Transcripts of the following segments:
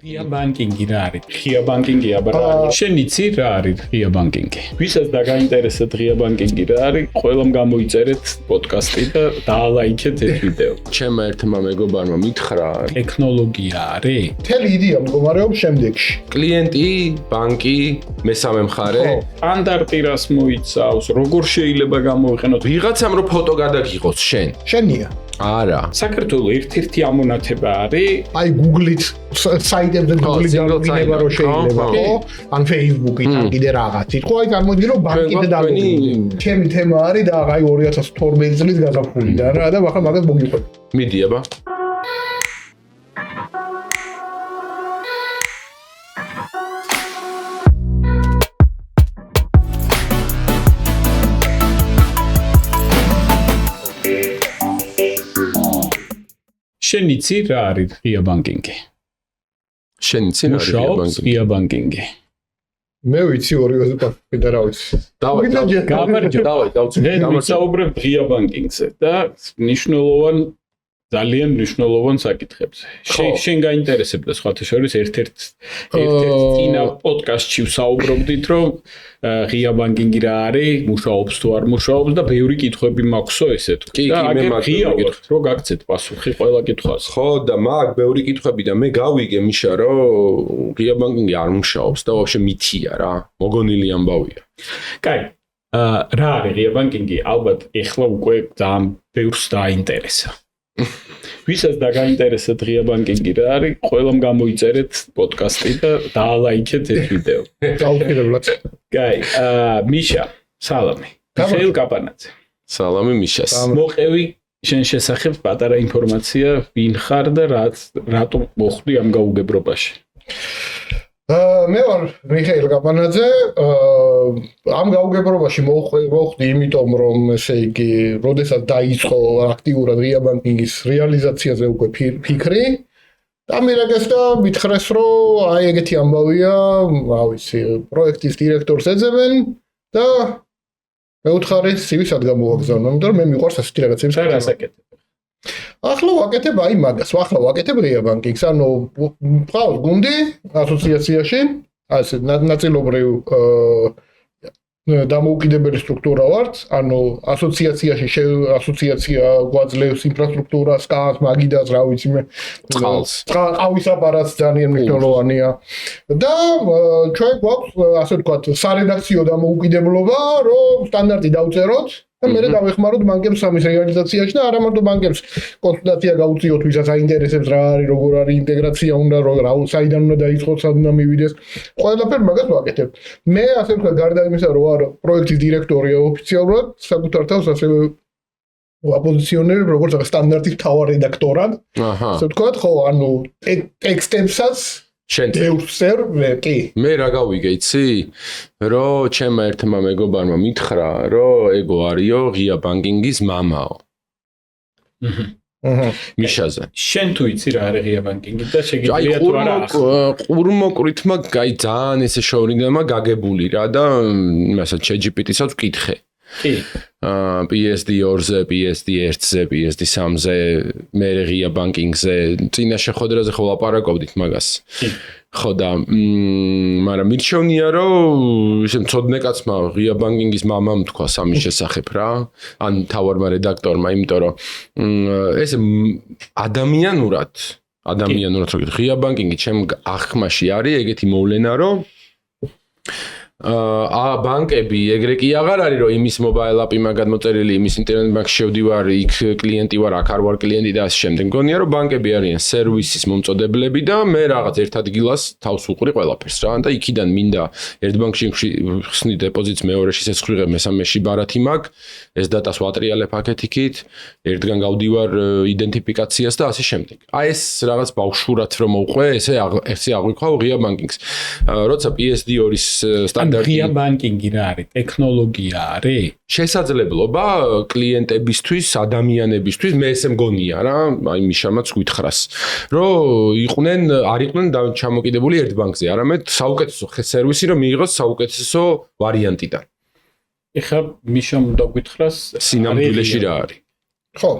ღია ბანკინგი რა არის? ღია ბანკინგი აბა შენ იცი რა არის ღია ბანკინგი? ვისაც დაგაინტერესებთ ღია ბანკინგი რა არის, ყველამ გამოიწერეთ პოდკასტი და დაალაიქეთ ეს ვიდეო. ჩემმა ერთმა მეგობარმა მითხრა, ტექნოლოგია არის? მთელი იდეა მდგომარეობს შემდეგში. კლიენტი, ბანკი, მესამე მხარე, სტანდარტი რას მოიცავს, როგორ შეიძლება გამოვიყენოთ? ვიღაცამ რო ფოტო გადაგიღოს შენ. შენია. არა. საქართველოს ერთ-ერთი ამონათება არის აი Google-ით საიტებზე Google-ით დამინება რო შეიძლება, ხო? ან Facebook-ით ან კიდე რაღაცით. ხო, აი წარმოიდგინე რომ ბანკით დამოვიდეთ. ჩემი თემა არის და აი 2012 წლის გაზაფხულიდან რა და ახლა მაგას მოგიყვება. მიდი აბა. შენ იცი რა არის ღია ბანკინგი? შენ იცი რა არის ღია მუშაობს ბანკინგი? ღია ბანკინგი. მე ვიცი 200-ზე პასუხი და რა ვიცი. დავაი, მე ვისაუბრებ ღია ბანკინგზე და ძალიან მნიშვნელოვან საკითხებზე. შენ გაინტერესებდა სხვათა შორის ერთ-ერთ წინა პოდკასტში ვსაუბრობდით, რომ ღია ბანკინგი რა არის, მუშაობს თუ არ მუშაობს და ბევრი კითხვები მაქვსო ესეთ. და მე ღია ვარ, რომ გაგცეთ პასუხი ყველა კითხვაზე. ხო და მაგ ბევრი კითხვები და მე გავიგე მიშა რომ ღია ბანკინგი არ მუშაობს და ვაფშე მითია რა, მოგონილი ამბავია. კაი. რა არის ღია ბანკინგი? ალბათ ეხლა უკვე ძალიან ბევრს დაინტერესა. ვისაც დაგაინტერესებთ ღია ბანკინგი რა არის, ყველამ გამოიწერეთ პოდკასტი და დაალაიქეთ ეს ვიდეო. გაუხილებლად. კაი, მიშა, სალამი. მიხეილ კაპანაძე. სალამი მიშას. მოყევი შენ შესახებ პატარა ინფორმაცია, ვინ ხარ და რატომ მოხვდი ამ გაუგებრობაში? მე ვარ მიხეილ კაპანაძე, ამ გაუგებრობაში მოხვდი იმიტომ რომ ესე იგი, როდესაც დაიწყო აქტიურად ღია ბანკინგის რეალიზაციაზე უკვე ფიქრი და მირაგეს და მითხრეს რომ აი ეგეთი ამბავია, რა ვიცი, პროექტის დირექტორს ეძებენ და მე უთხარი CV სად გამოვაგზავნო, იმიტომ რომ მე მიყვარს ასეთი რაღაცების რასაკეთებ? ახლა ვაკეთებ აი მაგას, ახლა ვაკეთებ ღია ბანკინგს, ანუ ვყავს გუნდი ასოციაციაში, ასე ნაწილობრივ დამოუკიდებელი სტრუქტურა ვართ, ანუ ასოციაცია გვაძლევს ინფრასტრუქტურას, კაც, მაგიდას, რა ვიცი მე, ყავის აპარატს ძალიან მნიშვნელოვანია და ჩვენ გვაქვს ასე ვთქვათ, სარედაქციო დამოუკიდებლობა, რომ სტანდარტი დავწეროთ და მე დავეხმაროთ ბანკებს სამის რეალიზაციაში და არა მარტო ბანკებს კონსულტაცია გავუწიოთ, ვისაც აინტერესებს რა არის, როგორ არის ინტეგრაცია უნდა, რა საიდან უნდა დაიწყოს, სად უნდა მივიდეს. ყველაფერს მაგას ვაკეთებ. მე ასე ვთქვათ, გარდა იმისა, რომ ვარ პროექტის დირექტორი ოფიციალურად, საკუთარ თავს ასევე ვაპოზიციონირებ როგორც სტანდარტის მთავარ რედაქტორად. ასე ვთქვათ, ხო, ანუ ტექსტებსაც შენ ეუსერ კი. მე რა გავიგე, იცი? რომ ჩემმა ერთმა მეგობარმა მითხრა, რომ ეგო არისო ღია ბანკინგის მამაო. მიშაზე. შენ თუ იცი რა არის ღია ბანკინგი და შეგიძლია თუ არა? ყურმოყვრითმა ძალიან ესე შორინდამა გაგებული რა და იმასაც ChatGPT-საც ვკითხე. კი. PSD2-ზე, PSD1-ზე, PSD3-ზე, მე ღია ბანკინგზე, წინა შეხვედრაზე ხო ლაპარაკობდით მაგას. ხო და მაგრამ მირჩევნია რომ ისე მწოდნე კაცმა ღია ბანკინგის მამამ თქვა სამის შესახებ რა, ან თავარმა რედაქტორმა, იმიტომ რომ ესე ადამიანურად რო ღია ბანკინგი ჩემ აღქმაში არის ეგეთი მოვლენა რომ ბანკები ეგრე კი აღარ არის რომ იმის mobile app-ი მაგად მოწერილი, იმის ინტერნეტ ბანკში შევდივარ, იქ კლიენტი ვარ, აქ არ ვარ კლიენტი და ასე შემდეგ. მგონია რომ ბანკები არიან სერვისის მომწოდებლები და მე რაღაც ერთ ადგილას თავს უყრი ყველაფერს რა და იქიდან მინდა ერთ ბანკში ხსნი დეპოზიტს, მეორეში სესხვრიღებ, მესამეში ბარათი მაქვს, ეს დატას ვატრიალებ აქეთ-იქით, ერთგან გავდივარ იდენტიფიკაციას და ასე შემდეგ. აი ეს რაღაც ბავშვურად რომ მოვყვე, ესე აღვიქვა ღია ბანკინგს. როცა PSD2-ის ღია ბანკინგი რა არის? ტექნოლოგია არის? შესაძლებლობა კლიენტებისთვის, ადამიანებისთვის, მე ესე მგონია რა, აი მიშამაც გითხრას, რომ არ იყვნენ ჩამოკიდებული ერთ ბანკზე, არამედ საუკეთესო სერვისი რომ მიიღოს საუკეთესო ვარიანტიდან. ეხლა მიშამ უნდა გითხრას სინამდვილეში რა არის? ხო.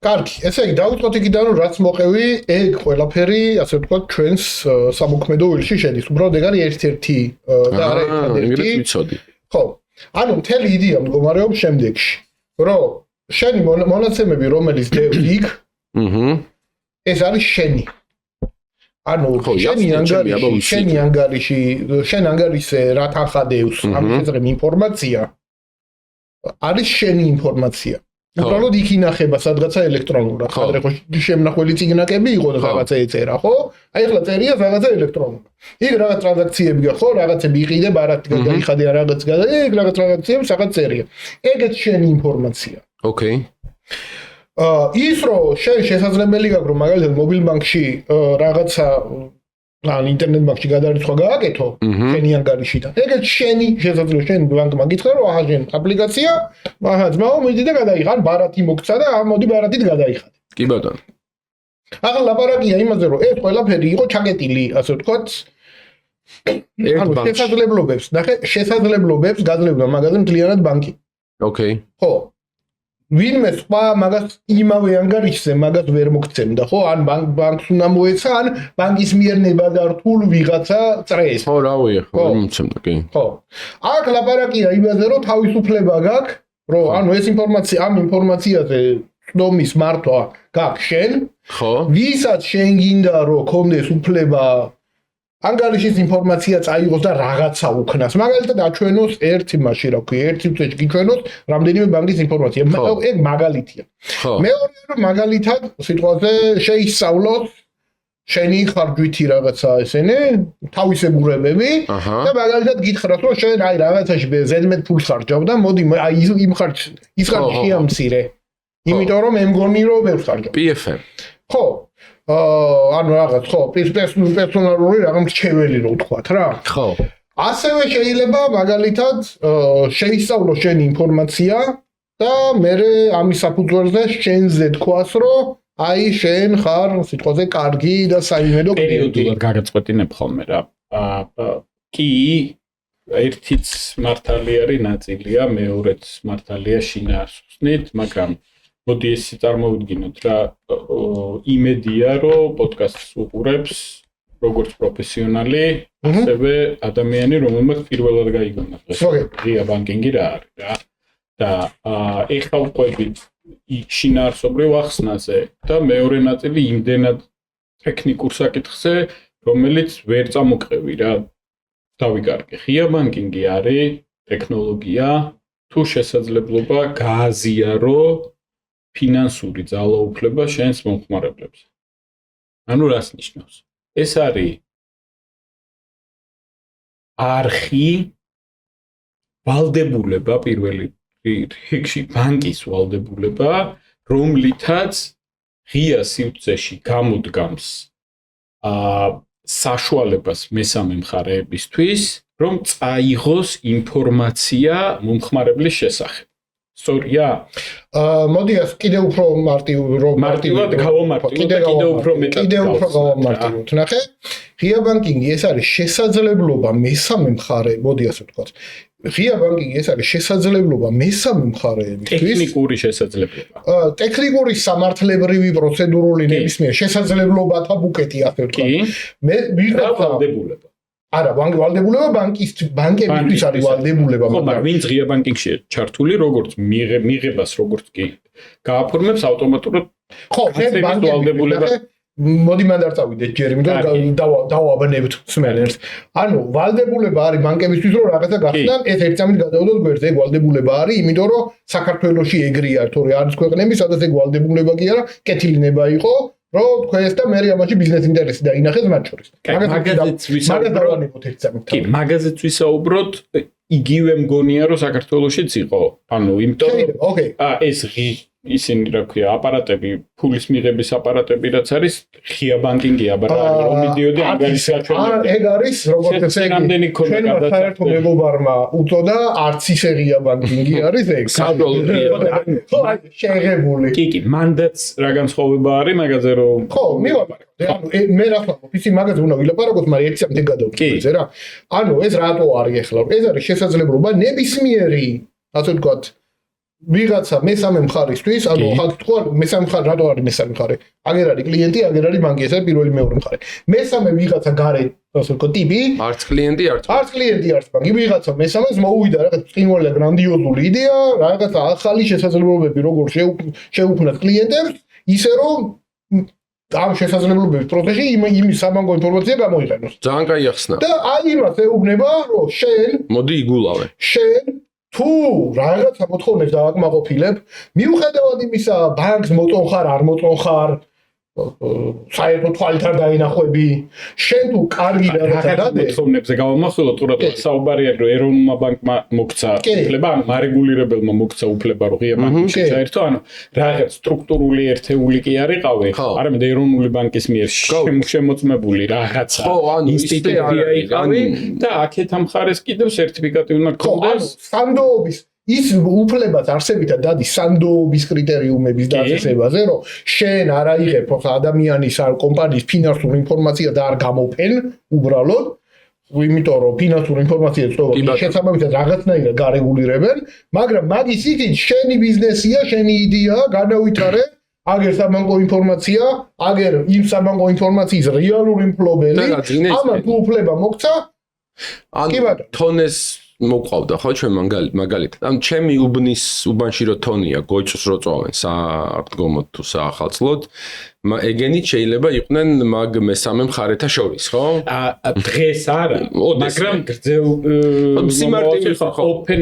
კარგი, ესე იგი დავიწყოთ იქიდან რომ რაც მოყევი, ეგ ყველაფერი, ასე ვთქვათ, ჩვენს სამოქმედო ვილში შედის. უბრალოდ ეგ არის ერთ-ერთი და არა ერთადერთი. ვიცოდი. ხო. ანუ მთელი იდეა მდგომარეობს შემდეგში, რომ შენი მონაცემები რომელიც დევს იქ, ეს არის შენი. ანუ შენი ანგარიში, შენ ანგარიშზე რა თანხადევს, ამ შესახებ ინფორმაცია არის შენი ინფორმაცია. უბრალოდ იქ ინახება სადღაცა ელექტრონულად. ხადრე ხო შემნახველი წიგნაკები იყო და რაღაცა ეწერა, ხო? აი ახლა წერია რაღაცა ელექტრონულად. იქ რაღაც ტრანზაქციებია, ხო? რაღაცები იყიდებ, არათი გადაიხადე, რაღაც გადაიღე, იქ რაღაც ტრანზაქციები რაღაც წერია. ეგეც შენი ინფორმაცია. ოკეი. ის რომ შენ შესაძლებელი გაქვს რომ მაგალითად მობილ ბანკში რაღაცა ან ინტერნეტ ბანკში გადარიცხვა გააკეთო შენი ანგარიშიდან. ეგეც შენი შესაძლებელი შენ ბანკმა გითხრა რომ აჰა შენ აპლიკაცია, აჰა ძმაო მიდი და გადაიხადე, ან ბარათი მოგცა და მოდი ბარათით გადაიხადე. კი ბატონო. ახლა ლაპარაკია იმაზე რომ ეს ყველაფერი იყო ჩაკეტილი, ასე ვთქვათ, ანუ შესაძლებლობებს, ნახე, შესაძლებლობებს გაძლევდა მაგაზე მთლიანად ბანკი. ოკეი. ხო. ვინმე სხვა მაგას იმავე ანგარიშზე მაგას ვერ მოგცემდა, ხო? ან ბანკს უნდა მოეცა, ან ბანკის მიერ ნებადართულ ვიღაცა წრეს. ხო, რავია, ხო, მომცემდა, კი. ხო. აქ ლაპარაკია იმაზე, რომ თავისუფლება გაქვს, რომ ანუ ეს ინფორმაცია, ამ ინფორმაციაზე ცნობის მართვა გაქვს შენ. ხო. ვისაც შენ გინდა რომ კონდეს უფლება ანგარიშის ინფორმაცია წაიღოს და რაღაცა უქნას. მაგალითად აჩვენოს ერთი მაშინ რა ქვია, ერთი წუთში გიჩვენოს რამდენიმე ბანკის ინფორმაცია. ეგ მაგალითია. მეორე რომ მაგალითად სიტყვაზე შეისწავლოს შენი ხარჯვითი რაღაცა ესენი თავისებურებები და მაგალითად გითხრას რომ შენ აი რაღაცაში ზედმეტ ფულს ხარჯავ და მოდი აი იმ ხარჯს ის ხარჯი შეამცირე. იმიტომ რომ მე მგონი რომ ბევრს ხარჯავ. PFM. ხო. ანუ რაღაც ხო პერსონალური რაღაც მრჩეველი რო ვთქვათ რა. ხო. ასევე შეიძლება მაგალითად შეისწავლო შენი ინფორმაცია და მე ამის საფუძველზე შენზე თქვას რომ აი შენ ხარ სიტყვაზე კარგი და საიმედო პერიოდულად გაგაწყვეტინებ ხოლმე რა. კი ერთიც მართალი არის ნაწილია, მეორეც მართალია შინაარსით, მაგრამ მოდი ესე წარმოვიდგინოთ რა იმედია რომ პოდკასტს უყურებს როგორც პროფესიონალი, ასევე ადამიანი რომელმაც პირველად გაიგონა დღეს ღია ბანკინგი რა არის რა და ეხლა ვყვებით შინაარსობრივ ახსნაზე და მეორე ნაწილი იმდენად ტექნიკურ საკითხზე რომელიც ვერ წამოყევი რა დავიკარგე ღია ბანკინგი არის ტექნოლოგია თუ შესაძლებლობა გააზიარო ფინანსური ძალაუფლება შენს მომხმარებლებს. ანუ რას ნიშნავს? ეს არის არხი ვალდებულება პირველი რიგში ბანკის ვალდებულება, რომლითაც ღია სივრცეში გამოდგამს საშუალებას მესამე მხარეებისთვის, რომ წაიღოს ინფორმაცია მომხმარებლის შესახებ. სწორია? მოდი ας კიდე უფრო მარტივად გავამარტივოთ და კიდე უფრო მეტად გავამარტივოთ. ნახე, ღია ბანკინგი ეს არის შესაძლებლობა მესამე მხარე, მოდი ასე ვთქვათ. ღია ბანკინგი ეს არის შესაძლებლობა მესამე მხარეებისთვის. ტექნიკური შესაძლებლობა. ტექნიკური სამართლებრივი პროცედურული ნებისმიერ შესაძლებლობათა ბუკეტი ასე ვთქვათ. მე ვიღაც ვალდებულება. არა, ვალდებულება ბანკებისთვის არის ვალდებულება, მაგრამ ვინც ღია ბანკინგში ჩართული, როგორც მიღებას როგორც კი გააფორმებს ავტომატურად ხო, ბანკის ვალდებულება მოდი მანდ არ წავიდეთ ჯერ, იმიტომ დავაბნევთ სმელერს. ანუ ვალდებულება არის ბანკებისთვის რომ რაღაცა გახსნან, ეს ერთ წამით გადავდოთ გვერდზე, ეგ ვალდებულება არის, იმიტომ რომ საქართველოში ეგრეა, თორე არის ქვეყნები, სადაც ეგ ვალდებულება კი არა, კეთილინება იყო. რო თქვენს და მე ამაში ბიზნეს ინტერესი დაინახეს მათ შორის. მაგაზეც ვისაუბროთ, იგივე მგონია რომ საქართველოშიც იყო. ანუ იმიტომ ეს ისინი რა ქვია, აპარატები, ფულის მიღების აპარატები რაც არის, ღია ბანკინგია, რომ მიდიოდი ანგარიშს გაჩვენებდი. ეგ არის როგორც ესე იგი, ჩვენმა საერთო მეგობარმა უწოდა არც ისე ღია ბანკინგი არის ეგ. ხო, შეღებული. კი, მანდაც რა განსხვავება არის მაგაზე რომ ხო, მივაპარაკოთ. ანუ მე რა ვთქვა, ისი მაგაზე უნდა ვილაპარაკოთ, მაგრამ ერთ წამით გადავწყვეტე რა. ანუ ეს რატო არის ახლა? ეს არის შესაძლებლობა ნებისმიერი, ასე ვთქვათ, ვიღაცა მესამე მხარისთვის, ანუ ხალხი თქვა მესამე მხარე რატო არის მესამე მხარე? აგერ არის კლიენტი, აგერ არის ბანკი, ეს არის პირველი მეორე მხარე. მესამე ვიღაცა გარე, ასე ვთქვათ, ტიპი, არც კლიენტი, არც ბანკი, ვიღაცა მესამეს მოუვიდა რაღაც ბრწყინვალე გრანდიოზული იდეა, რაღაცა ახალი შესაძლებლობები როგორ შეუქმნათ კლიენტებს, ისე რომ ამ შესაძლებლობების პროცესში იმის საბანკო ინფორმაცია გამოიყენოს. ძალიან კაი ახსნა. და აი იმას ეუბნება, რომ შენ მოდი იგულავე. თუ რაღაცა მოთხოვნებს დააკმაყოფილებ, მიუხედავად იმისა, ბანკს მოწონხარ, არ მოწონხარ, საერთო თვალით არ დაინახვები, შენ თუ კარგი რაღაცა დადე, მოთხოვნებზე გავამახვილოთ, თუ რატო საუბარია, რომ ეროვნულმა ბანკმა მოქცა უფლება, ანუ მარეგულირებელმა მოქცა უფლება, რომ ღია ბანკში ჩაერთო, ანუ რაღაც სტრუქტურული ერთეული კი არ იყავი, არამედ ეროვნული ბანკის მიერ შემოწმებული რაღაცა ინსტიტუცია იყავი და აქეთ ამ მხარეს კიდევ სერტიფიკატი უნდა გქონდეს. სანდოობის ის უფლებაც არსებითად დადის სანდოობის კრიტერიუმების დაწესებაზე, რომ შენ არ აიღებ ადამიანის არ კომპანიის ფინანსურ ინფორმაცია და არ გამოფენ უბრალოდ, იმიტომ რომ ფინანსურ ინფორმაციას თქო შესაბამისად რაღაცნაირად გარეგულირებენ, მაგრამ მაგის იქით შენი ბიზნესია, შენი იდეაა, განავითარე აგერ საბანკო ინფორმაცია, აგერ იმ საბანკო ინფორმაციის რეალური მფლობელი, ამან თუ უფლება მოქცა, კი ბატონო, თონეს მოყავდა ხო ჩვენ მაგალითად. ანუ ჩემი უბანში რო თონია, გოჭს რო წვავენ სააღდგომოდ თუ საახალწლოდ, ეგენით შეიძლება იყვნენ მაგ მესამე მხარეთა შორის, ხო? დღეს არა, მაგრამ გრძელ სიმარტივე ხო open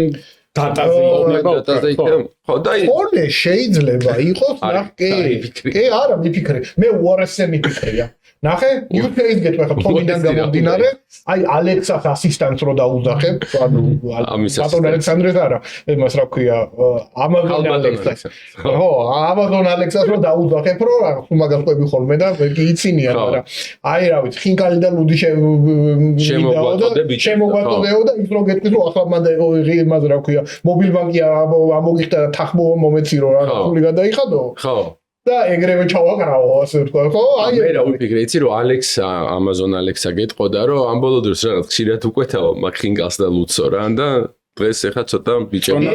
data-ზე იქნება. ხო და ფონე შეიძლება იყოს კი არა მიფიქრე მე უარესზე მიფიქრია ნახე UK-ს გეტყვი ხა ფონიდან გამომდინარე აი ალექსას ასისტენტს რო დაუძახებ ანუ ბატონ ალექსანდრეს არა იმას რა ქვია Amazon ალექსას ხო Amazon ალექსას რო დაუძახებ რო რაღაც უმაგას ყვები ხოლმე და იცინია მაგრამ აი რა ვიცი ხინკალი და ლუდი შემოგვაწოდეო და ის რო გეტყვი რომ ახლა მანდ იმას რა ქვია მობილბანკი ამოგიხდა თახმო მომეცი რო რა ფული გადაიხადო ხო და ეგრევე ჩავაკრავო ასე ვთქვა ხო აი მე რა ვიფიქრე იცი რომ ალექსა Amazon ალექსა გეტყოდა რომ ამ ბოლო დროს რაღაც ხშირად უკვეთავ მაგ ხინკალს და ლუცო რა და დღეს ეხა ცოტა ბიჭები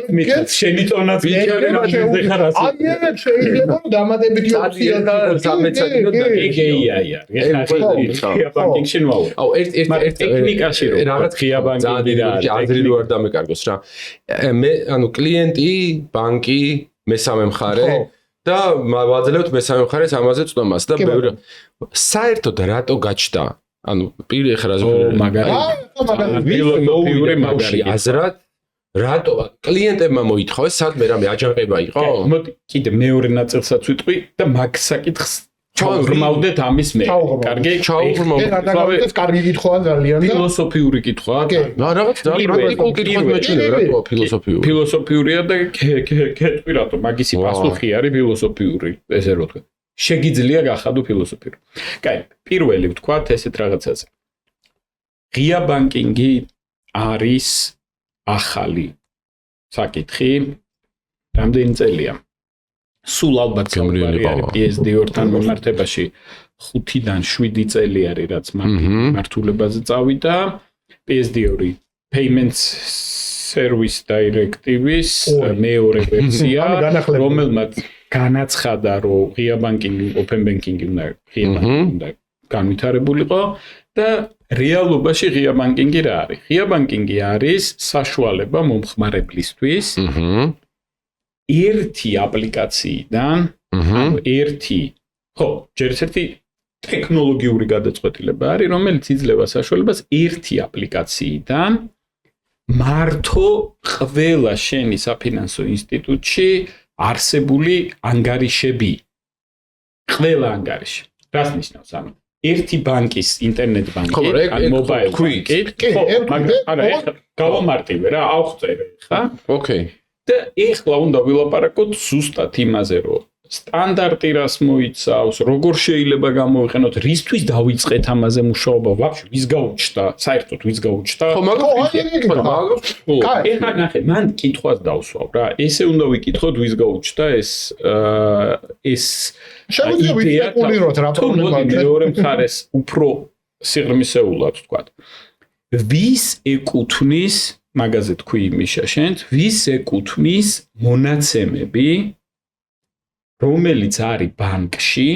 შენი ტონაც ბიჭები ხარ ასე აი ეგ შეიძლება რომ დამატებითი ოფცია და 13 და ეგეია ღია ბანკინგში ნუაუ აუ ერთ ტექნიკაში რომ რაღაც ღია ბანკინგი და აზრი რო არ დამეკარგოს რა მე ანუ კლიენტი ბანკი მესამე მხარე და ვაძლევთ მესამე მხარეს ამაზე წვდომას და ბევრი საერთოდ რატო გაჩნდა ანუ პირი ხარ მაგარი მაგარი აზრად რატო კლიენტებმა მოითხოვეს სადმე რამე აჯანყება იყო მოდი კიდე მეორე ნაწილსაც ვიტყვი და მაგ საკითხს ჩაუღრმავდეთ ამის მე კარგი ჩაუღრმავდეთ კარგი კითხვაა ძალიან და ფილოსოფიური კითხვაა და რაღაც პრაქტიკულ კითხვას მეჩვენე რატო ფილოსოფიურია და კეთვი რატო მაგისი პასუხი არის ფილოსოფიური ესე რო თქვა შეგიძლია გახადო ფილოსოფიური კაი პირველი ვთქვათ ესეთ რაღაცაზე ღია ბანკინგი არის ახალი საკითხი რამდენი წელია სულ ალბათ გამრიელება PSD2-თან მიმართებაში 5-დან 7 წელი არის რაც მართულებაზე წავიდა PSD2 Payments Service Directive-ის მეორე ვერსია რომელმაც განაცხადა რომ ღია ბანკინგი open banking-ი უნდა განვითარებულიყო და რეალობაში ღია ბანკინგი რა არის ღია ბანკინგი არის საშუალება მომხმარებლისთვის ერთი აპლიკაციიდან ანუ ერთი ხო ჯერ ერთი ტექნოლოგიური გადაწყვეტილება არის რომელიც იძლევა საშუალებას ერთი აპლიკაციიდან მართო ყველა შენი საფინანსო ინსტიტუტში არსებული ანგარიშები ყველა ანგარიში რას ნიშნავს ანუ ერთი ბანკის ინტერნეტ ბანკი ან მობაილ ბანკი ხო მაგრამ არა ეხლა გავამარტივე რა ავხწერე ხა ოკეი და ეხლა უნდა ვილაპარაკოთ ზუსტად იმაზე რომ სტანდარტი რას მოიცავს როგორ შეიძლება გამოვიყენოთ რისთვის დავიწყეთ ამაზე მუშაობა ვაფშე ვის გაუჩნდა საერთოდ ვის გაუჩნდა ხო მაგრამ ეხლა ნახე მან კითხვას დავსვავ რა ესე უნდა ვიკითხოთ ვის გაუჩნდა ეს შეგვიძლია ვისპეკულიროთ რა პრობლემაა მეორე მხარეს უფრო სიღრმისეულად ვთქვათ ვის ეკუთვნის მაგაზე თქვი მიშა შენც, ვის ეკუთვნის მონაცემები, რომელიც არის ბანკში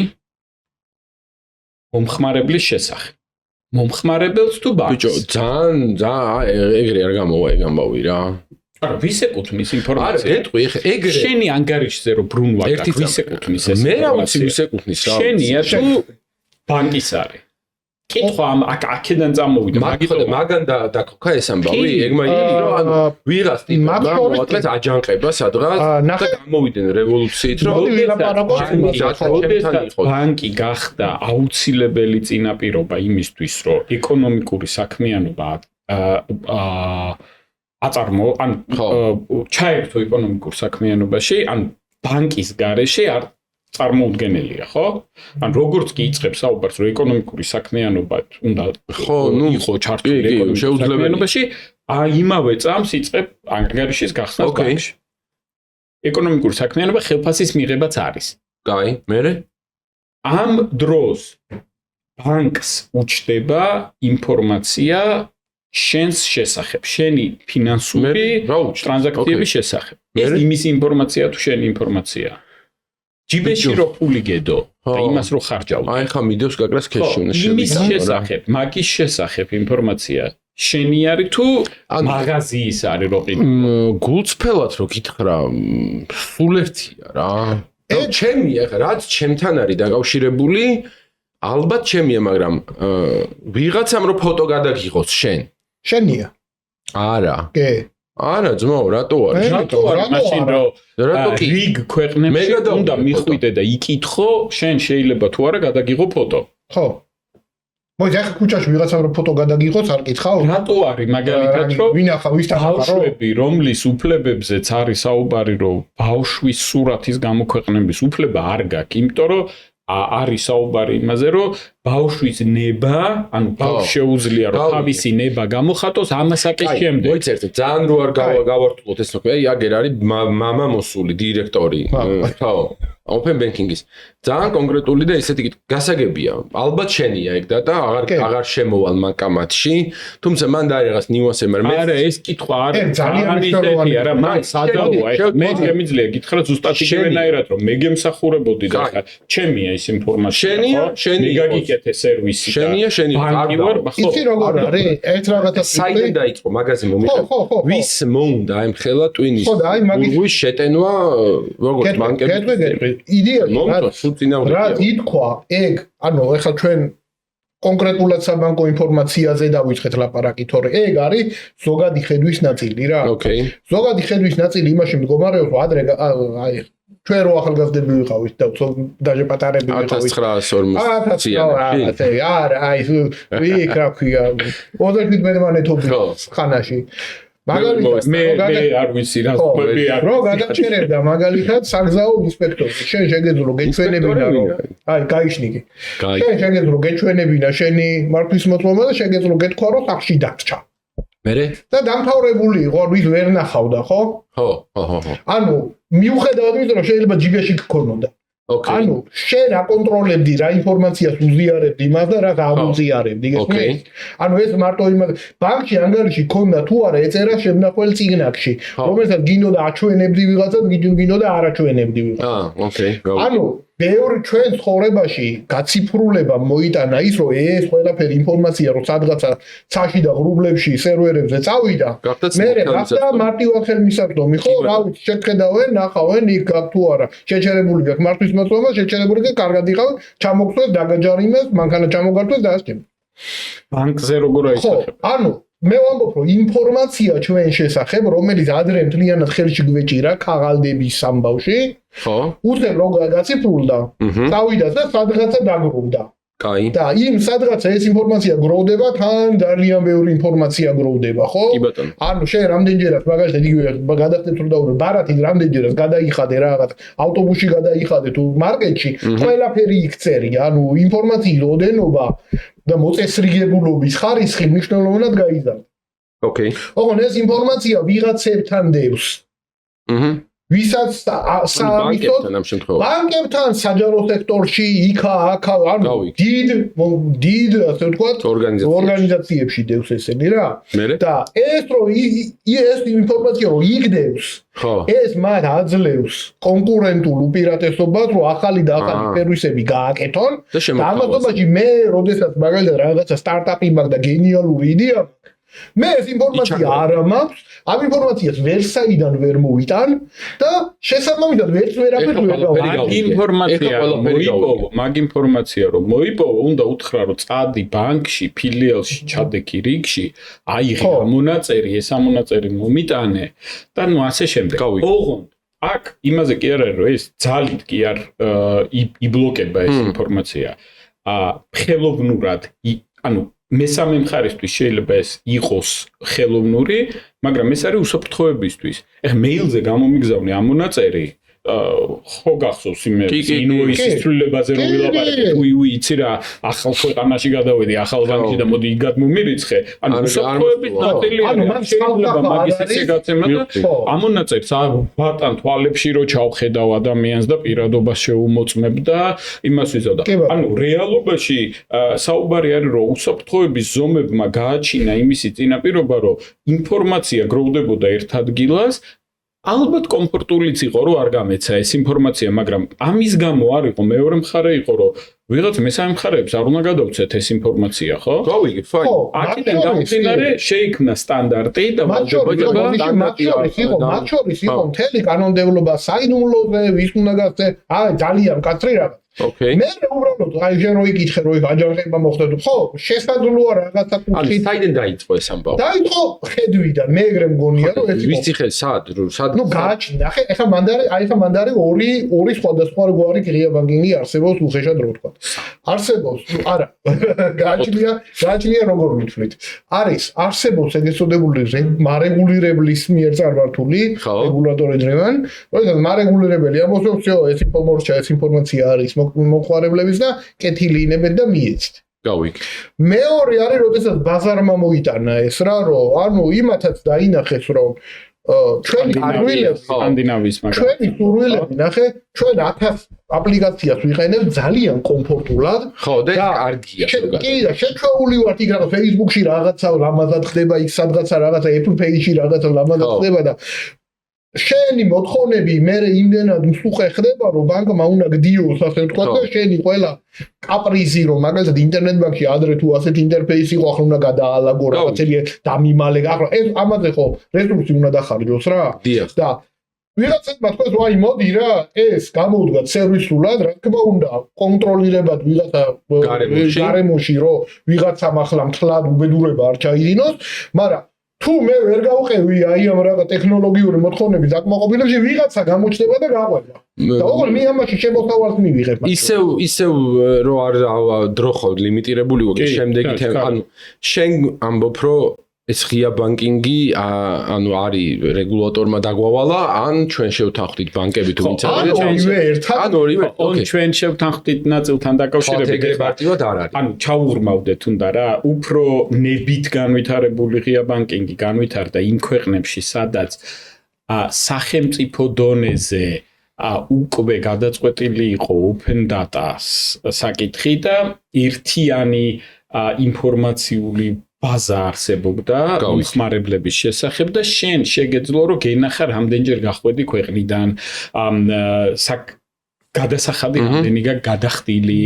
მომხმარებლის შესახებ. მომხმარებელს თუ ბანკს? ბიჭო, ძალიან ეგრე არ გამოვა ეგ ამბავი რა. არა, ვის ეკუთვნის ინფორმაცია? არა, გეტყვი, ეგრე. შენი ანგარიშზე რომ ბრუნვა გაქვს, ვის ეკუთვნის ეს? მე რა ვიცი ვის ეკუთვნის რა. შენია თუ ბანკის არის? კითხვა აქედან წამოვიდა, მაგან დაქოქა ეს ამბავი, ეგ მაინც რომ ანუ ვიღას ტიპმა მოაწყეს აჯანყება სადღაც და გამოვიდნენ რევოლუციით რომ ბანკი გახდა აუცილებელი წინაპირობა იმისთვის, რომ ეკონომიკური საქმიანობა ან ჩაერთო ეკონომიკურ საქმიანობაში, ან ბანკის გარეშე არ წარმოუდგენელია, ხო? ან როგორც კი იწყებს საუბარს, რომ ეკონომიკური საქმიანობა უნდა იყო ჩართული ეკონომიკურ საქმიანობაში, იმავე წამს იწყებ ანგარიშის გახსნას ბანკში. ეკონომიკური საქმიანობა ხელფასის მიღებაც არის. კაი, მერე? ამ დროს ბანკს უჩნდება ინფორმაცია შენს შესახებ, შენი ფინანსური ტრანზაქციების შესახებ. ეს იმის ინფორმაცია თუ შენი ინფორმაცია? ჯიბეში რო ფული გედო და იმას რო ხარჯავ. აი ხა მიდევს გაკრას ქეში უნდა შევიდე. იმის შესახებ, მაგის შესახებ ინფორმაცია შენი არის თუ მაღაზიის არის რო ყიდო? გულწრფელად რო გითხრა, სულ ერთია რა. ჩემია ხა, რაც ჩემთან არის დაკავშირებული, ალბათ ჩემია, მაგრამ ვიღაცამ რო ფოტო გადაგიღოს შენ. შენია. არა. კი. არა, ძმაო, რატო არის? რატო არის? მაშინ რომ რიგ ქვეყნებში უნდა მიხვიდე და იკითხო, შენ შეიძლება თუ არა გადაგიღო ფოტო. ხო. მოიცა ახლა ქუჩაში ვიღაცამ რო ფოტო გადაგიღოს, არ კითხავ? რატო არის მაგალითად რომ ვინახა, ვისთან ახარო? ბავშვები, რომლის უფლებებზეც არის საუბარი, რომ ბავშვის სურათის გამოქვეყნების უფლება არ გაქვს, იმიტომ რომ არის საუბარი იმაზე, რომ ბავშვის ნება, ანუ ბავშვს შეუძლია რომ თავისი ნება გამოხატოს ამასაკის შემდეგ. მოიცერთ, ძალიან რო არ გავართულოთ ეს ნოქი. აი, აგერ არის მამა მოსული, დირექტორი. ხო. Open banking-ის. ძალიან კონკრეტული და ესეთი გასაგებია. ალბათ შენია ეგ და აღარ შემოვალ მაკამათში, თუმცა მან დაიღეს ნიუანსი, მაგრამ არა, ეს კითხვა არის ძალიან ისეთია რა, მან სადავოა. მე შემიძლია გითხრა ზუსტად იგივენაირად, რომ მე გემსახურებოდი და ხა ჩემია ეს ინფორმაცია. შენი გაგიკეთე სერვისი. შენი ბანკი ვარ, ხო. იცი როგორ არის? ერთ რაღაცას საიდან დაიწყო მაგაზი მომიხარ? ვის მოუნდა ამ ხელა ტვინის? გურგვის შეტენვა როგორც ბანკები იდეა რა ითქვა ეგ ანუ ეხლა ჩვენ კონკრეტულად საბანკო ინფორმაციაზე დავიწყეთ ლაპარაკი თორე ეგ არის ზოგადი ხედვის ნაწილი რა ზოგადი ხედვის ნაწილი იმაში მდგომარეობს რომ ადრე აი ჩვენ რო ახალგაზრდები ვიყავით და დაჟე პატარები ვიყავით 1940 არა აი ვიქ რა ქვია 27 მანეთობის ხანაში მაგალითად მე არ ვიცი რა ხმები არ რო გადაჭერებდა მაგალითად საგზაო ინსპექტორი შენ შეგეძლო გეჩვენებინა რომ აი გაიშნიკი შენ შეგეძლო გეჩვენებინა შენი მართვის მოწმობა და შეგეძლო გეთქვა რომ სახში დარჩა მერე და დამთავრებული იყო ვის ვერ ნახავდა ხო ანუ მიუხედავად იმისა რომ შეიძლება ჯიბეში გქონოდა ანუ შენ აკონტროლებდი რა ინფორმაციას უზიარებდი მას და რა გაუზიარებდი გესმის? ანუ ეს მარტო იმას ბანკში ანგარიში ქონდა თუ არა ეწერა შემნახვალ წიგნაკში რომელსაც გინდოდა აჩვენებდი ვიღაცას გინდოდა არ აჩვენებდი ვიღაცას ანუ ბევრი ჩვენ ცხოვრებაში გაციფრულება მოიტანა ის რომ ეს ყველაფერი ინფორმაცია რომ სადღაცა ცაში და ღრუბლებში სერვერებზე წავიდა მე გახდა მარტივად ხელმისაწვდომი ხო რა ვიცი შეხედავენ ნახავენ იქ გაქვს თუ არა შეჩერებული გაქვს მართვის მოწმობა შეჩერებული გაქვს კარგად იყავ ჩამოგწვეს დაგაჯარიმეს მანქანა ჩამოგართვეს და ასე ბანკზე როგორ აისახება ანუ მე ვამბობ რომ ინფორმაცია ჩვენ შესახებ რომელიც ადრე მთლიანად ხელში გვეჭირა ქაღალდების ამბავში ხო უცებ როგორ გაციფრულდა წავიდა და სადღაცა დაგროვდა კაი და იმ სადღაცა ეს ინფორმაცია გროვდება თან ძალიან ბევრი ინფორმაცია გროვდება ხო კი ბატონო ანუ შენ რამდენჯერაც მაგალითად იგივე გადახდეთ რომ დაურო ბარათი რამდენჯერაც გადაიხადე რაღაც ავტობუსში გადაიხადე თუ მარკეტში ყველაფერი იქ წერია ანუ ინფორმაციის ოდენობა და მოწესრიგებულობის ხარისხი მნიშვნელოვნად გაიზარდა. ოკეი. ოღონდ ეს ინფორმაცია ვიღაცებთან დევს. ვისაც ბანკებთან ამ შემთხვევაში. ბანკებთან, საჯარო სექტორში, იქა, აქა, ანუ დიდ, ასე ვთქვათ, ორგანიზაციებში დევს ესენი რა. და ეს რომ ეს ინფორმაცია რომ იგდევს, ეს მათ აძლევს კონკურენტულ უპირატესობას, რომ ახალი და ახალი სერვისები გააკეთონ. და ამასობაში მე, როდესაც მაგალითად რაღაცა სტარტაპი მაქვს და გენიალური იდეა მე ეს ინფორმაცია არ მაქვს, ამ ინფორმაციას ვერსაიდან ვერ მოვიტან და შესაბამისად ვერც ვერაფერს ვერ გავაკეთებ. მაგ ინფორმაცია რომ მოიპოვო, უნდა უთხრა რომ წადი ბანკში, ფილიალში, ჩადექი რიგში, აიღე ამონაწერი, ეს ამონაწერი მომიტანე და ნუ ასე შემდეგ. ოღონდ აქ იმაზე კი არ არის რომ ეს ძალით კი არ იბლოკება ეს ინფორმაცია. ხელოვნურად ანუ მესამე მხარისთვის შეიძლება ეს იყოს ხელოვნური, მაგრამ ეს არის უსაფრთხოებისთვის. ეხლა მეილზე გამომიგზავნე ამონაწერი, ხო გახსოვს იმ ინვოისის ცვლილებაზე რომ ვილაპარაკეთ, იცი რა, ახალ ქვეყანაში გადავედი, ახალ ბანკში და მოდი იქ გადმომირიცხე. ანუ უსაფრთხოების ნაწილი არის. შეიძლება მაგის ესე გაცემა და ამონაწერს ვატან თვალებში რომ ჩავხედავ ადამიანს და პირადობას შეუმოწმებ და იმას ვიზავ და ანუ რეალობაში საუბარი არის რომ უსაფრთხოების ზომებმა გააჩინა იმისი წინაპირობა რომ ინფორმაცია გროვდებოდა ერთ ადგილას ალბათ კომფორტულიც იყო რომ არ გამეცა ეს ინფორმაცია, მაგრამ ამის გამო არ იყო მეორე მხარე იყო რომ ვიღაც მესამე მხარეებს არ უნდა გადავცეთ ეს ინფორმაცია, ხო? გავიგე, ფაინ. აქედან გამომდინარე შეიქმნა სტანდარტი და მათ შორის იყო მთელი კანონმდებლობა საიდუმლოზე, ვის უნდა გასცე, ძალიან მკაცრი რაღაც. მე უბრალოდ აი შენ რო იკითხე რომ აჯანყება მოხდა ხო შესაძლოა რაღაცა კუთხით ანუ საიდან დაიწყო ეს ამბავი დაიწყო ხედვიდან მე ეგრე მგონია რომ ეს ვიცი ხე სად ნუ გააჩნდა ეხლა მანდარი ორი სხვადასხვაგვარი ღია ბანკინგი არსებობს უხეშად რო ვთქვა არსებობს არა გააჩნია როგორ მithვლით არის არსებობს ეგ ესოდებული მარეგულირებლის მიერ წარმართული რეგულატორი ძრევან როდესაც მარეგულირებელი ამბობს რომ ეს ინფორმაცია არის მოხარებლების და კეთილი ინებეთ და მიეცით. გავიგე. მეორე არის, როდესაც ბაზარმა მოიტანა ეს რა, რომ ანუ იმათაც დაინახეს, რომ ჩვენი სკანდინავიის მაგრამ ჩვენი სურვილები ნახე, ჩვენ 1000 აპლიკაციას ვიყენებ ძალიან კომფორტულად. ხო, და კარგია ზოგადად. კი, და შეჩვეული ვართ იქ რაღაც Facebook-ში რაღაცა ლამაზად ხდება, იქ სადღაცა რაღაცა Apple Pay-ში რაღაცა ლამაზად ხდება და შენი მოთხოვნები მე იმდენად მსუხე ხდება რომ ბანკმა უნდა გდიოს ასე ვთქვა და შენი ყველა კაპრიზი რომ მაგალითად ინტერნეტ ბანკში ადრე თუ ასეთ ინტერფეისი იყო ახლა უნდა გადაალაგო რაღაცები დამიმალე ახლა ეს ამაზე ხო რესურსი უნდა დახარჯოს რა და ვიღაცებმა თქვეს რომ აი მოდი რა ეს გამოვდგათ სერვისულად რა თქმა უნდა კონტროლირებად ვიღაცა გარემოში რომ ვიღაცამ ახლა მთლად უბედურება არ ჩაიდინოს მაგრამ თუ მე ვერ გავყევი აი ამ რაღაც ტექნოლოგიური მოთხოვნების დაკმაყოფილებში ვიღაცა გამოჩნდება და გაყვება. და ოღონდ მე ამაში შემოსავალს მივიღებ. ისევ რო არ დრო ხო ლიმიტირებული ვიყო შემდეგი ანუ შენ ამბობ რომ ეს ღია ბანკინგი ანუ არის რეგულატორმა დაგვავალა ან ჩვენ შევთანხმდით ბანკები თუ ვინც არის ან ორივე ჩვენ შევთანხმდით ნაწილთან დაკავშირებით ეგრევატივად არ არის ანუ ჩაუღრმავდეთ უნდა რა უფრო ნებით განვითარებული ღია ბანკინგი განვითარდა იმ ქვეყნებში სადაც სახელმწიფო დონეზე უკვე გადაწყვეტილი იყო open data-ს საკითხი და ერთიანი ინფორმაციული ბაზა არსებობდა ხმარებლების შესახებ და შენ შეგეძლო რომ გენახა რამდენჯერ გახვედი ქვეყნიდან გადასახადი რამდენი გადახდილი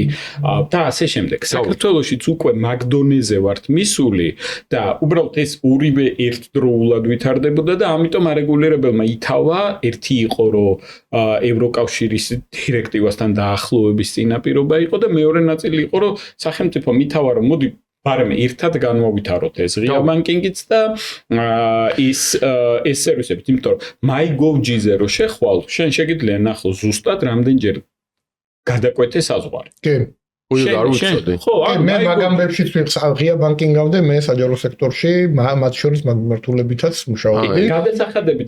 და ასე შემდეგ. საქართველოშიც უკვე მაგდონეზე ვართ მისული და უბრალოდ ეს ორივე ერთდროულად ვითარდებოდა და ამიტომ არეგულირებელმა ითავა ერთი იყო რომ ევროკავშირის დირექტივასთან დაახლოების წინაპირობა იყო და მეორე ნაწილი იყო რომ სახელმწიფო მითავა რომ მოდი მაგრამ ერთად განმოვითაროთ ეს ღია ბანკინგიც და ის სერვისებიც, იმიტომ რომ MyGov-ზე რო შეხვალ, შენ შეგიძლია ნახო ზუსტად რამდენჯერ გადაკვეთე საზღვარი. კი. არ ვიცოდი. ხო, მე მაგამბებშიც ღია ბანკინგამდე მე საჯარო სექტორში მათ შორის მიმართულებითაც მუშაობდი. გადასახადები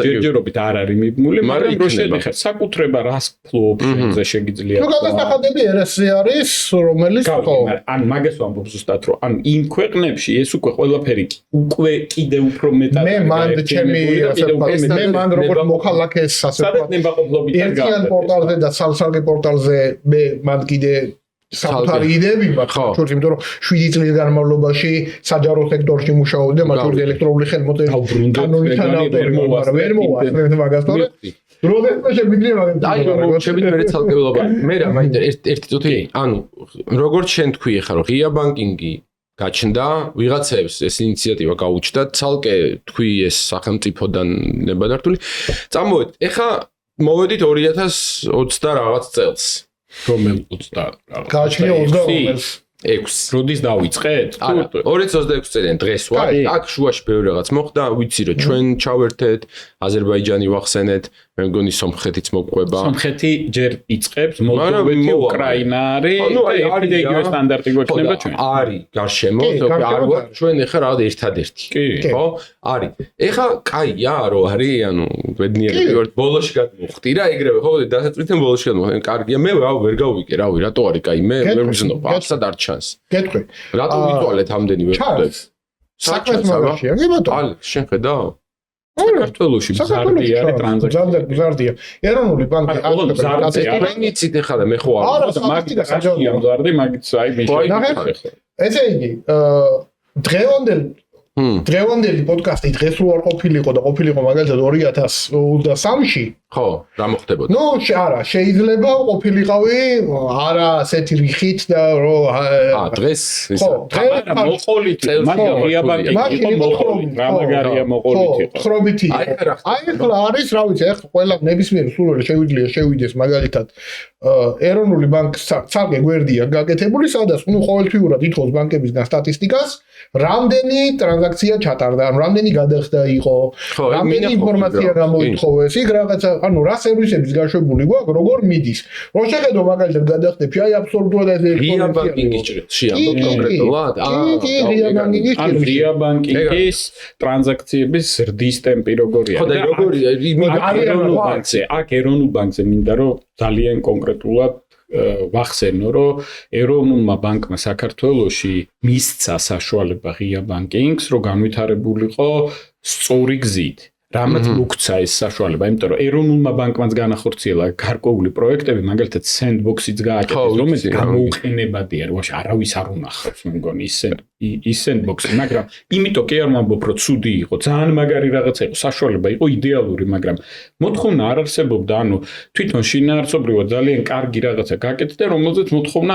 ჯერჯერობით არ არის მიბმული, მაგრამ რო შედიხარ საკუთრება რას ფლობს შენზე შეგიძლია. ნუ გადასახადები RS-ზე არის, რომელიც ხო. ან მაგას ვამბობ ზუსტად რომ ან იმ ქვეყნებში ეს უკვე ყველაფერი უკვე კიდე უფრო მეტად მე მან ჩემი მე მან როგორც მოქალაქეს ასე ვთქვათ ერთიან პორტალზე და სამსახური პორტალზე მე მან კიდე საკუთარი იდეები მაქვს თორემ იმიტომ რომ 7 წლის განმავლობაში საჯარო სექტორში მუშაობდი და მაგალითად ელექტრონული ხელმოწერის კანონთან ვერ მოვა მაგას თორე როდესაც შეგვიძლია მაგას შეგვიძლია მე ცალკეულობა მე რა მაინტერესებს ერთი წუთი ანუ როგორც შენ თქვი ახლა რომ ღია ბანკინგი გაჩნდა ვიღაცებს ეს ინიციატივა გაუჩნდა ცალკე თქვი ეს სახელმწიფოდან ნებადართული წამოვედ ეხა მოვედით 2020 რაღაც წელს რომელ 20 რაღაც გაჩნია 26 როდის დავიწყეთ? 2026 წელიდან დღეს ვარ. აქ შუაში ბევრი რაღაც მოხდა, ვიცი რომ ჩვენ ჩავერთეთ, აზერბაიჯანი ვახსენეთ, მე მგონი სომხეთიც მოყვება. სომხეთი ჯერ იწყებს, მოლდოვეთი, უკრაინა არის და ერთი და იგივე სტანდარტი გვექნება ჩვენ. არის გარშემო, არ ვარ ჩვენ ეხლა რაღაც ერთადერთი. ხო? არის. ეხლა კაია რომ არის, ანუ ბედნიერები ვართ, ბოლოში გადმოვხდი რა, ეგრევე ხო, დასაწყვეტენ ბოლოში გადმოვხდი. კარგია, მე ვერ გავიკე, რავი, რატო არის კაი, მე ვერ ვიზნობ, აბსად არ ჩანს. გეტყვი. რატო ვიტვალეთ ამდენი ვერტებს? საქმეს მაგაშია, კი ბატონო. ალ, შენ ხედავ? საქართველოში მზარდია მზარდია. ეროვნული ბანკი ტრენიცით ეხლა მე ხო არ მაგით ხაშია მზარდი, მაგით აი მე ესე იგი, დღევანდელი პოდკასტი დღეს რო არ ყოფილიყო და ყოფილიყო მაგალითად 2023-ში ხო, რა მოხდებოდა? ნუ არა, შეიძლება ყოფილიყავი არა ასეთი რიხით და რო დღეს ხო, დღეს მოყოლით, მაგრამ ღია ბანკი იყო მოყოლით, რა მაგარია მოყოლით იყო. ხრობითი. აი ახლა არის, რა ვიცი, ახლა ყველა ნებისმიერ სულელი შეგვიძლია შევიდეს მაგალითად ეროვნული ბანკის ცალკე გვერდია გაკეთებული, სადაც ნუ ყოველთვიურად ითხოვს ბანკებისგან სტატისტიკას, რამდენი ტრანზაქცია ჩატარდა, რამდენი გადახდა იყო, რამდენი ინფორმაცია გამოითხოვეს, იქ რაღაცა, ანუ რა სერვისების გაშვებული გვაქვს, როგორ მიდის. რო შეხედო მაგალითად გადახდებში, აი აბსოლუტურად ეს ღია ბანკინგის ჭრილში ამბობ კონკრეტულად. კი, ღია ბანკინგის ჭრილში. ღია ბანკინგის ტრანზაქციების ზრდის ტემპი როგორია? ხო და როგორია? ეროვნულ ბანკზე, აქ ეროვნულ ბანკზე მინდა რომ ძალიან კონკრეტულად ვახსენო, რომ ეროვნულმა ბანკმა საქართველოში მისცა საშუალება ღია ბანკინგს, რომ განვითარებულიყო სწორი გზით. რამაც მოგცა ეს საშუალება, იმიტომ რომ ეროვნულმა ბანკმაც განახორციელა გარკვეული პროექტები, მაგალითად sandbox-იც გააკეთეს, რომელიც გამოუყენებადია, როაში არავის არ უნახავს, მე მგონი ის sandbox-ი, მაგრამ იმიტომ კი არ ვამბობ, რომ ცუდი იყო, ძალიან მაგარი რაღაცა იყო, საშუალება იყო იდეალური, მაგრამ მოთხოვნა არ არსებობდა, ანუ თვითონ შინაარსობრივად ძალიან კარგი რაღაცა გააკეთდა, რომელზეც მოთხოვნა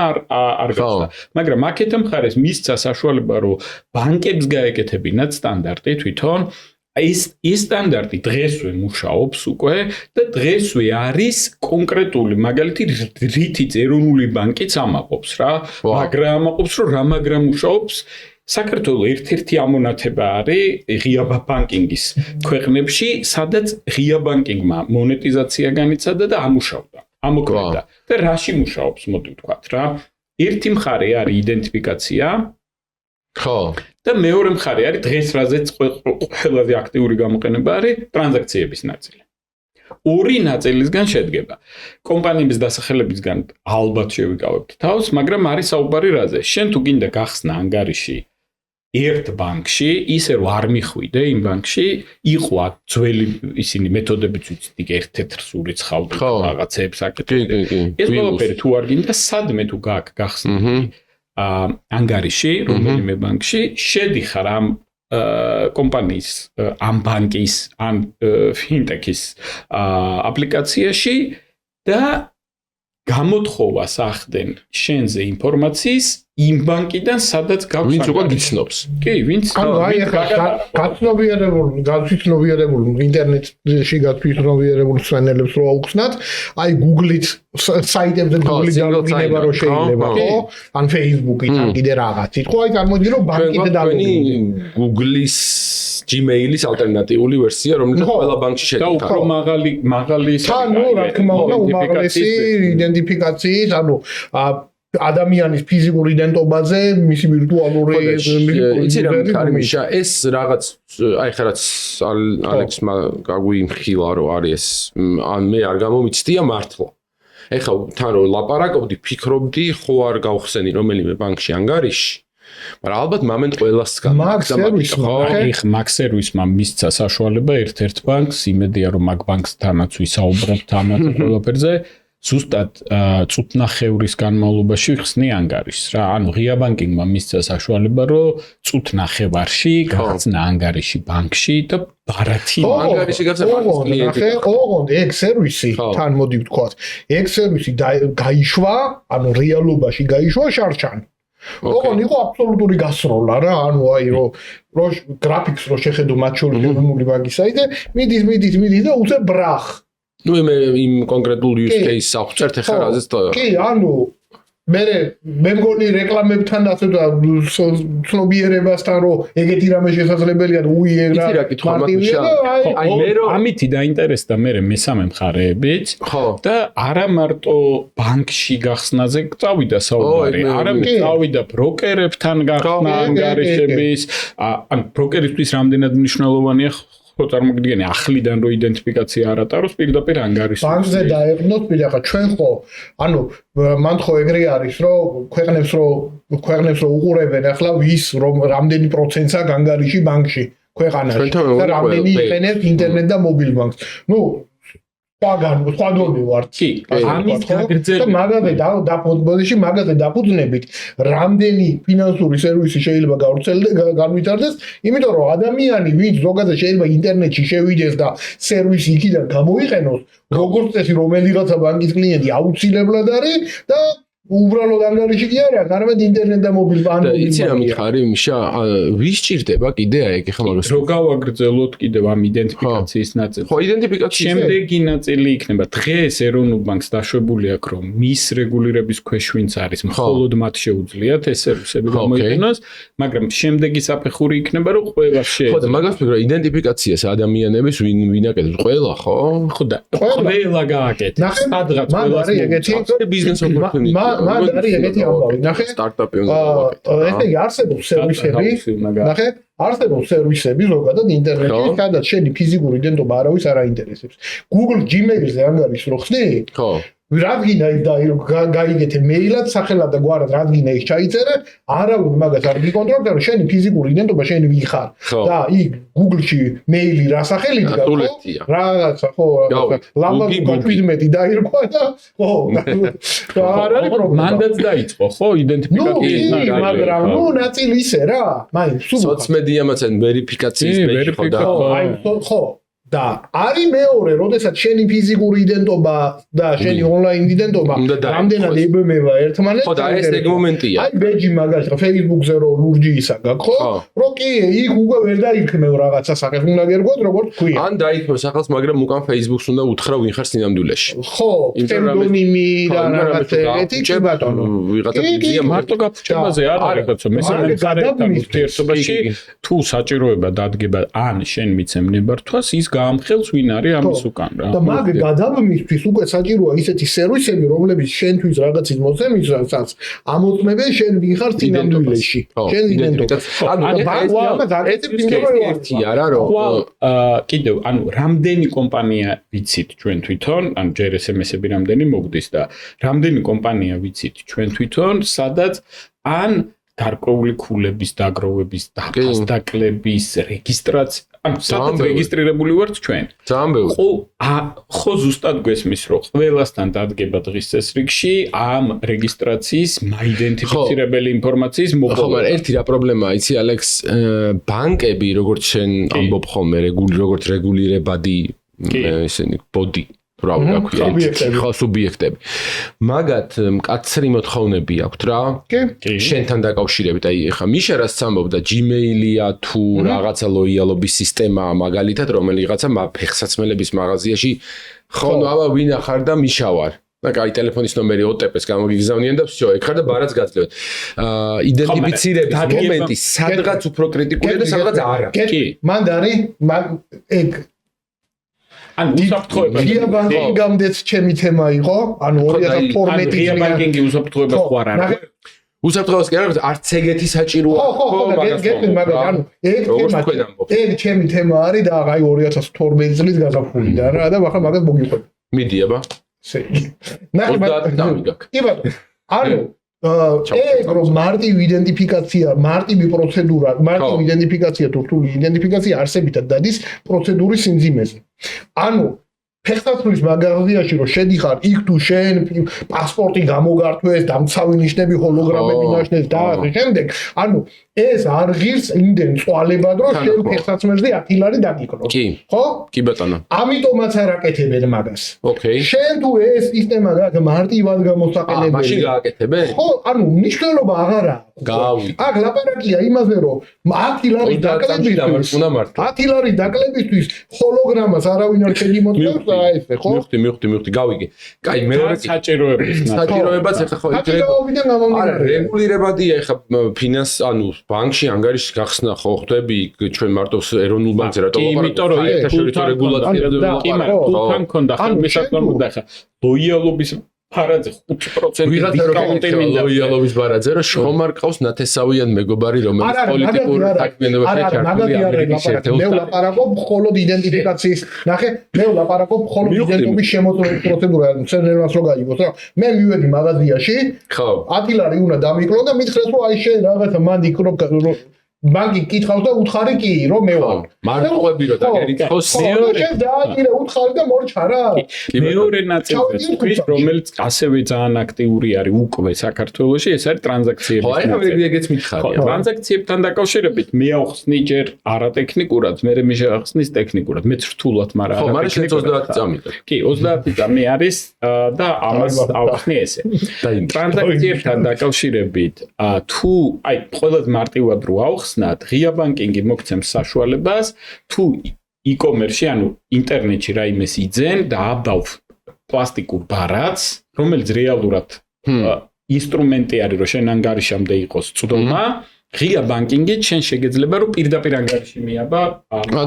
არ გაჩნდა. მაგრამ აქეთ მხარეს მისცა საშუალება, რომ ბანკებს გაეკეთებინათ სტანდარტი თვითონ ის სტანდარტი დღესვე მუშაობს უკვე და დღესვე არის კონკრეტული მაგალითი რითიც ეროვნული ბანკიც ამაყობს რა, მაგრამ ამაყობს რომ რა მაგრამ მუშაობს საქართველოს ერთ-ერთი ამონათება არის ღია ბანკინგის ქვეყნებში, სადაც ღია ბანკინგმა მონეტიზაცია განიცადა და ამუშავდა, ამოქმედა და რაში მუშაობს მოდი ვთქვათ რა. ერთი მხარე არის იდენტიფიკაცია ხო და მეორე მხარე არის დღეს რაზეც ყველაზე აქტიური გამოყენება არის ტრანზაქციების ნაწილი. ორი ნაწილისგან შედგება. კომპანიების დასახელებისგან ალბათ შევიკავებთ თავს, მაგრამ არის საუბარი რაზე. შენ თუ გინდა გახსნა ანგარიში ერთ ბანკში, ისე რომ არ მიხვიდე იმ ბანკში, იყო აქ ძველი ისინი მეთოდებიც ვიცით, ერთ-ერთ სურიცხავთ რაღაცებს აკეთებდნენ. ეს ყველაფერი თუ არ გინდა, სადმე თუ გახსნა ანგარიში, რომელიმე ბანკში, შედიხარ ამ კომპანიის, ამ ბანკის, ან ფინტექის აპლიკაციაში და გამოთხოვას ახდენ შენზე ინფორმაციის იმ ბანკიდან სადაც გაქვს ვინც უკვე გიცნობს. კი, ვინც გაცნობიერებული ინტერნეტში გაცნობიერებული სვენელებს რო აუხსნათ, აი Google-ით საიტებზე Google-ით დამოკიდება რო შეიძლება, ხო? ან Facebook-ით ან კიდე რაღაცით. ხო, აი წარმოიდგინე რომ ბანკით დამოკიდებული Google-ის Gmail-ის ალტერნატიული ვერსია, რომელიც ყველა ბანკში შედგება. და უფრო მაღალი ანუ რა თქმა უნდა, უმაღლესი იდენტიფიკაციის, ანუ ადამიანის ფიზიკურ იდენტობაზე, მისი ვირტუალური იცი რა მიხარიმიშა, ეს რაღაც აი ხა რაც ალექსმა გაგვიმხილა რომ არის ეს, ან მე არ გამომიცდია მართლა. ეხა თან რომ ლაპარაკობდი, ფიქრობდი, ხო არ გავხსენი რომელიმე ბანკში ანგარიში. მაგრამ ალბათ მომენტ ყველას მაგ სერვისმა მისცა საშუალება ერთ-ერთ ბანკს, იმედია რომ მაგ ბანკსთანაც ვისაუბრებთ ამაზე ყველაფერზე, ზუსტად წუთნახევრის განმავლობაში ხსნი ანგარიშს რა. ანუ ღია ბანკინგმა მისცა საშუალება, რომ წუთნახევარში გახსნა ანგარიში ბანკში და ბარათი ანგარიში გახსნა ბანკის კლიენტი. ოღონდ ეგ სერვისი, თან მოდი ვთქვათ, ეგ სერვისი გაიშვა, ანუ რეალობაში გაიშვა შარშან. ოღონდ იყო აბსოლუტური გასროლა რა, ანუ აი რომ გრაფიკს რო შეხედო მათ შორის ეროვნული ბანკის საიტზე, მიდის და უცებ ბრახ. ნუ მე იმ კონკრეტულ use case-ს აღწერთ ახლა რაზეც და კი, ანუ მე მგონი რეკლამებთან ასე და ცნობიერებასთან რომ ეგეთი რამე შესაძლებელია უიერა მარტივია და აი მე რომ ამითი დაინტერესდა მე მესამე მხარეებიც და არა მარტო ბანკში გახსნაზე წავიდა საუბარი, არამედ წავიდა ბროკერებთან გახსნა ანგარიშების, ან ბროკერისთვის რამდენად მნიშვნელოვანია ხო წარმოგიდგენი ახლიდან რო იდენტიფიკაცია არ ატაროს პირდაპირ ანგარიშს ბანკზე დაეყნოთ პირახა ჩვენ ხო ანუ მან ხო ეგრე არის რომ ქვეყნებს რო უყურებენ ახლა ვის რომ რამდენი პროცენტია ანგარიში ბანკში ქვეყანაში და რამდენი იყენებს ინტერნეტ და მობილ ბანკს ნუ სხვა დონე ვარ კი ამის გაგრძელება მაგაზე დაფუძნებაში მაგაზე დაფუძნებით რამდენი ფინანსური სერვისი შეიძლება განვითარდეს იმიტომ რომ ადამიანი ვინც ზოგადად შეიძლება ინტერნეტში შევიდეს და სერვისი იქიდან გამოიყენოს როგორც წესი რომელიღაცა ბანკის კლიენტი აუცილებლად არის და უბრალოდ ანგარიში კი არა, არამედ ინტერნეტ და მობილ ბანკი. იცი რა მითხარი, მიშა, ვის ჭირდება კიდე აი ეხლა მაგას. რო გავაგრძელოთ კიდევ ამ იდენტიფიკაციის ნაწილი. ხო, იდენტიფიკაციის შემდეგი ნაწილი იქნება. დღეს ეროვნულ ბანკს დაშვებული აქვს, რომ მის რეგულირების ქვეშ ვინც არის, მხოლოდ მათ შეუძლიათ ეს სერვისები გამოიყენოს, მაგრამ შემდეგი საფეხური იქნება, რომ ყველა შეიძლება. ხო, და მაგას ვფიქრობ, იდენტიფიკაციას ადამიანების ვინ აკეთებს? ყველა, ხო? ხო და ყველა გააკეთებს. სადღაც ყველას მოგწონს ბიზნეს ოპორტუნიტი. მაგ არის ეგეთი ამბავი, ნახე? სტარტაპი უნდა ესე იგი არსებობს სერვისები, ნახე? არსებობს სერვისები ზოგადად ინტერნეტში, სადაც შენი ფიზიკური იდენტობა არავის არ აინტერესებს. Google Gmail-ზე ანგარიშს რო ხსნი? ხო. რადგინა გაიგეთე მეილად, სახელად და გვარად რადგინა ის ჩაიწერე, არავინ მაგას არ გიკონტროლებს, რომ შენი ფიზიკური იდენტობა შენი ვიხარ. და იქ Google-ში მეილი რა სახელით გაქვს? რაღაცა ხო, ლამბადი გაგვიზმეთი დაირქვა და ხო. არ არის პრობლემა. მანდაც დაიწყო, ხო, იდენტიფიკაციის მაგრამ ნუ ნაწილი ისე რა. მაინც სულ სოციმედიამაც ან ვერიფიკაციის პეიჯი ხო და აი ხო და არის მეორე, როდესაც შენი ფიზიკური იდენტობა და შენი ონლაინ იდენტობა რამდენად ებმება ერთმანეთს. ხო და ეს ეგ მომენტია. აი ბეჯი მაგალითად Facebook-ზე რო ლურჯი ისაგა, ხო? რო კი იქ უკვე ვერ დაიქმნევ რაღაცა სახეს, უნდა გერგოთ როგორც ქვია. ან დაიქმნევ სახელს, მაგრამ უკან Facebook-ს უნდა უთხრა ვინ ხარ სინამდვილეში. ხო, პსევდონიმი და რაღაცა ეგეთი კი ბატონო. ვიღაცა ძია მარტო გაფუჭებაზე არ არის რაღაცა, მესამე მხარეთან ურთიერთობაში თუ საჭიროება დადგება ან შენ მიცემ ნებართვას ის ამხელს ვინ არის ამის უკან რა. და მაგ გადამმისთვის უკვე საჭიროა ისეთი სერვისები, რომლებიც შენთვის რაღაცის მოსემისას ამოწმებენ შენ ვინ ხარ სინამდვილეში. შენ იდენტობას. ანუ ერთი არა რომ კიდევ ანუ რამდენი კომპანია ვიცით ჩვენ თვითონ, ანუ ჯერ SMS-ები რამდენი მოგდის და რამდენი კომპანია ვიცით ჩვენ თვითონ, სადაც ან გარკვეული ქულების დაგროვების, დაფასდაკლების, რეგისტრაცია ანუ სადაც რეგისტრირებული ვართ ჩვენ. ძალიან ბევრი. ხო ზუსტად გვესმის რომ ყველასთან დადგება დღის წესრიგში ამ რეგისტრაციის მაიდენტიფიცირებელი ინფორმაციის მოპოვება. ხო, მაგრამ ერთი რა პრობლემაა, იცი ალექს, ბანკები როგორც შენ ამბობ ხოლმე როგორც რეგულირებადი ესენი ბოდი რავი რა ქვია, ხო სუბიექტები. მაგათ მკაცრი მოთხოვნები აქვთ რა. კი. შენთან დაკავშირებით, აი ეხა მიშა რაც ამბობდა Gmail-ია თუ რაღაცა ლოიალობის სისტემაა მაგალითად, რომელიღაცა ფეხსაცმელების მაღაზიაში ხო ნუ აბა ვინ ახარ და მიშა ვარ. და კაი ტელეფონის ნომერი OTP-ს გამოგიგზავნიან და всё, ეგ ხარ და ბარაც გაძლევთ. იდენტიფიცირების მომენტი სადღაც უფრო კრიტიკულია და სადღაც არა. კი. მანდ არის ეგ ან უსაფრთხოება ღია ბანკინგამდეც ჩემი თემა იყო, ანუ 2012 ღია ბანკინგი უსაფრთხოება ხო არ არის. უსაფრთხოებას კი არა, არც ეგეთი საჭიროა. ხო, გეტყვი, მაგრამ ანუ ეგ ჩემი თემა არის და აი 2012 წლის გაზაფხულიდან რა და ახლა მაგას მოგიყვები. მიდი აბა. ანუ ეგ რომ მარტივი იდენტიფიკაცია, მარტივი პროცედურა, მარტივი იდენტიფიკაცია თუ რთული იდენტიფიკაცია არსებითად დადის პროცედურის სიმძიმეზე. ანუ ფეხსაცმლის მაღაზიაში რომ შედიხარ, იქ თუ შენ პასპორტი გამოგართვეს, დამცავი ნიშნები, ჰოლოგრამები ნაშნეს და ასე შემდეგ, ანუ ეს არ ღირს იმდენ წვალებად რომ შენ ფეხსაცმელზე 10 ლარი დაგიკნოს. ხო? კი ბატონო. ამიტომაც არ აკეთებენ მაგას. ოკეი. შენ თუ ეს სისტემა მარტივად გამოსაყენებელი. მაშინ გააკეთებენ? ხო, ანუ მნიშვნელობა აღარ აქვს. გავი. აქ ლაპარაკია იმაზე რომ 10 ლარი დაკლებისთვის ჰოლოგრამას არავინ არ შემოწმებს და ესე ხო? მივხვდი, გავიგე. კაი, მეორე საჭიროებაც ეხა ხო საჭიროებიდან გამომდინარე. არა, რეგულირებადია ეხა ფინანს, ანუ ბანკში ანგარიშს გახსნა ხო ხვდები ჩვენ მარტო ეროვნულ ბანკზე რატო იმიტომ რომ საერთაშორისო რეგულაცია თულთან ქონდა ხელმისაწვდომი და ხა ლოიალობის ფარაძე 5% დისკაუნტი მინდა ლოიალობის ფარაძე რომ შრომარ ყავს ნათესავიან მეგობარი რომელიც პოლიტიკურ საქმიანობაში ჩართულია ამერიკის შეერთებულ მე ვლაპარაკობ მხოლოდ იდენტიფიკაციის ნახე მე ვლაპარაკობ მხოლოდ იდენტობის შემოწმების პროცედურა ცენელას რო გაიგოს რა მე მივედი მაღაზიაში ხო 10 ლარი უნდა დამიკლო და მითხრეს რომ აი შენ რაღაცა მანდი ბანკი კითხავს და უთხარი კი რომ მე ვარ მარკოები რო დაგერიცხოს მეორე დააგირე უთხარი და მორჩა რა მეორე ნაწილი რომელიც ასევე ძალიან აქტიური არის უკვე საქართველოში ეს არის ტრანზაქციების ხო აი ეგეც მითხარია ტრანზაქციებთან დაკავშირებით მე ავხსნი ჯერ არატექნიკურად მე მიშახსნის ტექნიკურად მე რთულად მაგრამ ხო მაგრამ შენ 30 წამით კი 30 წამი არის და ამას ავხსნი ესე ტრანზაქციებთან დაკავშირებით თუ აი ყველაზე მარტივად რო ავხსნი ღია ბანკინგი მოგცემს საშუალებას თუ e-commerce-ში ანუ ინტერნეტში რაიმეს იძენ და აბავ პლასტიკურ ბარათს რომელიც რეალურად ინსტრუმენტი არის რომ შენ ანგარიშამდე იყოს წვდომა ღია ბანკინგით შენ შეგეძლება რომ პირდაპირ ანგარიში მიაბა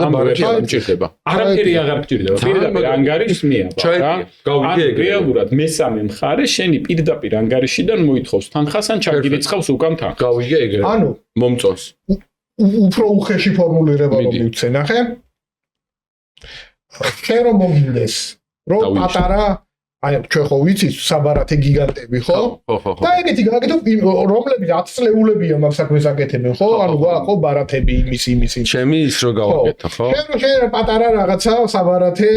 და ბარათი არ მჭირდება არაფერი აღარ გჭირდება პირდაპირ ანგარიშს მიაბა რა გავიგე ეგრე რეალურად მესამე მხარე შენი პირდაპირ ანგარიშიდან მოითხოვს თანხას ან ჩაგირიცხავს უკან თანხას გავიგე ეგრე ანუ მომწონს უფრო უხეში ფორმულირება რომ მივცე ნახე შენ რომ მოგინდეს რომ პატარა აი ჩვენ ხო ვიცით საბარათე გიგანტები ხო და ეგეთი გააკეთო რომლებიც 10 წლეულებია მაგ საქმეს აკეთებენ ხო ანუ ხო ბარათები იმისი ჩემი ის რო გავაკეთო ხო შენ პატარა რაღაცა საბარათე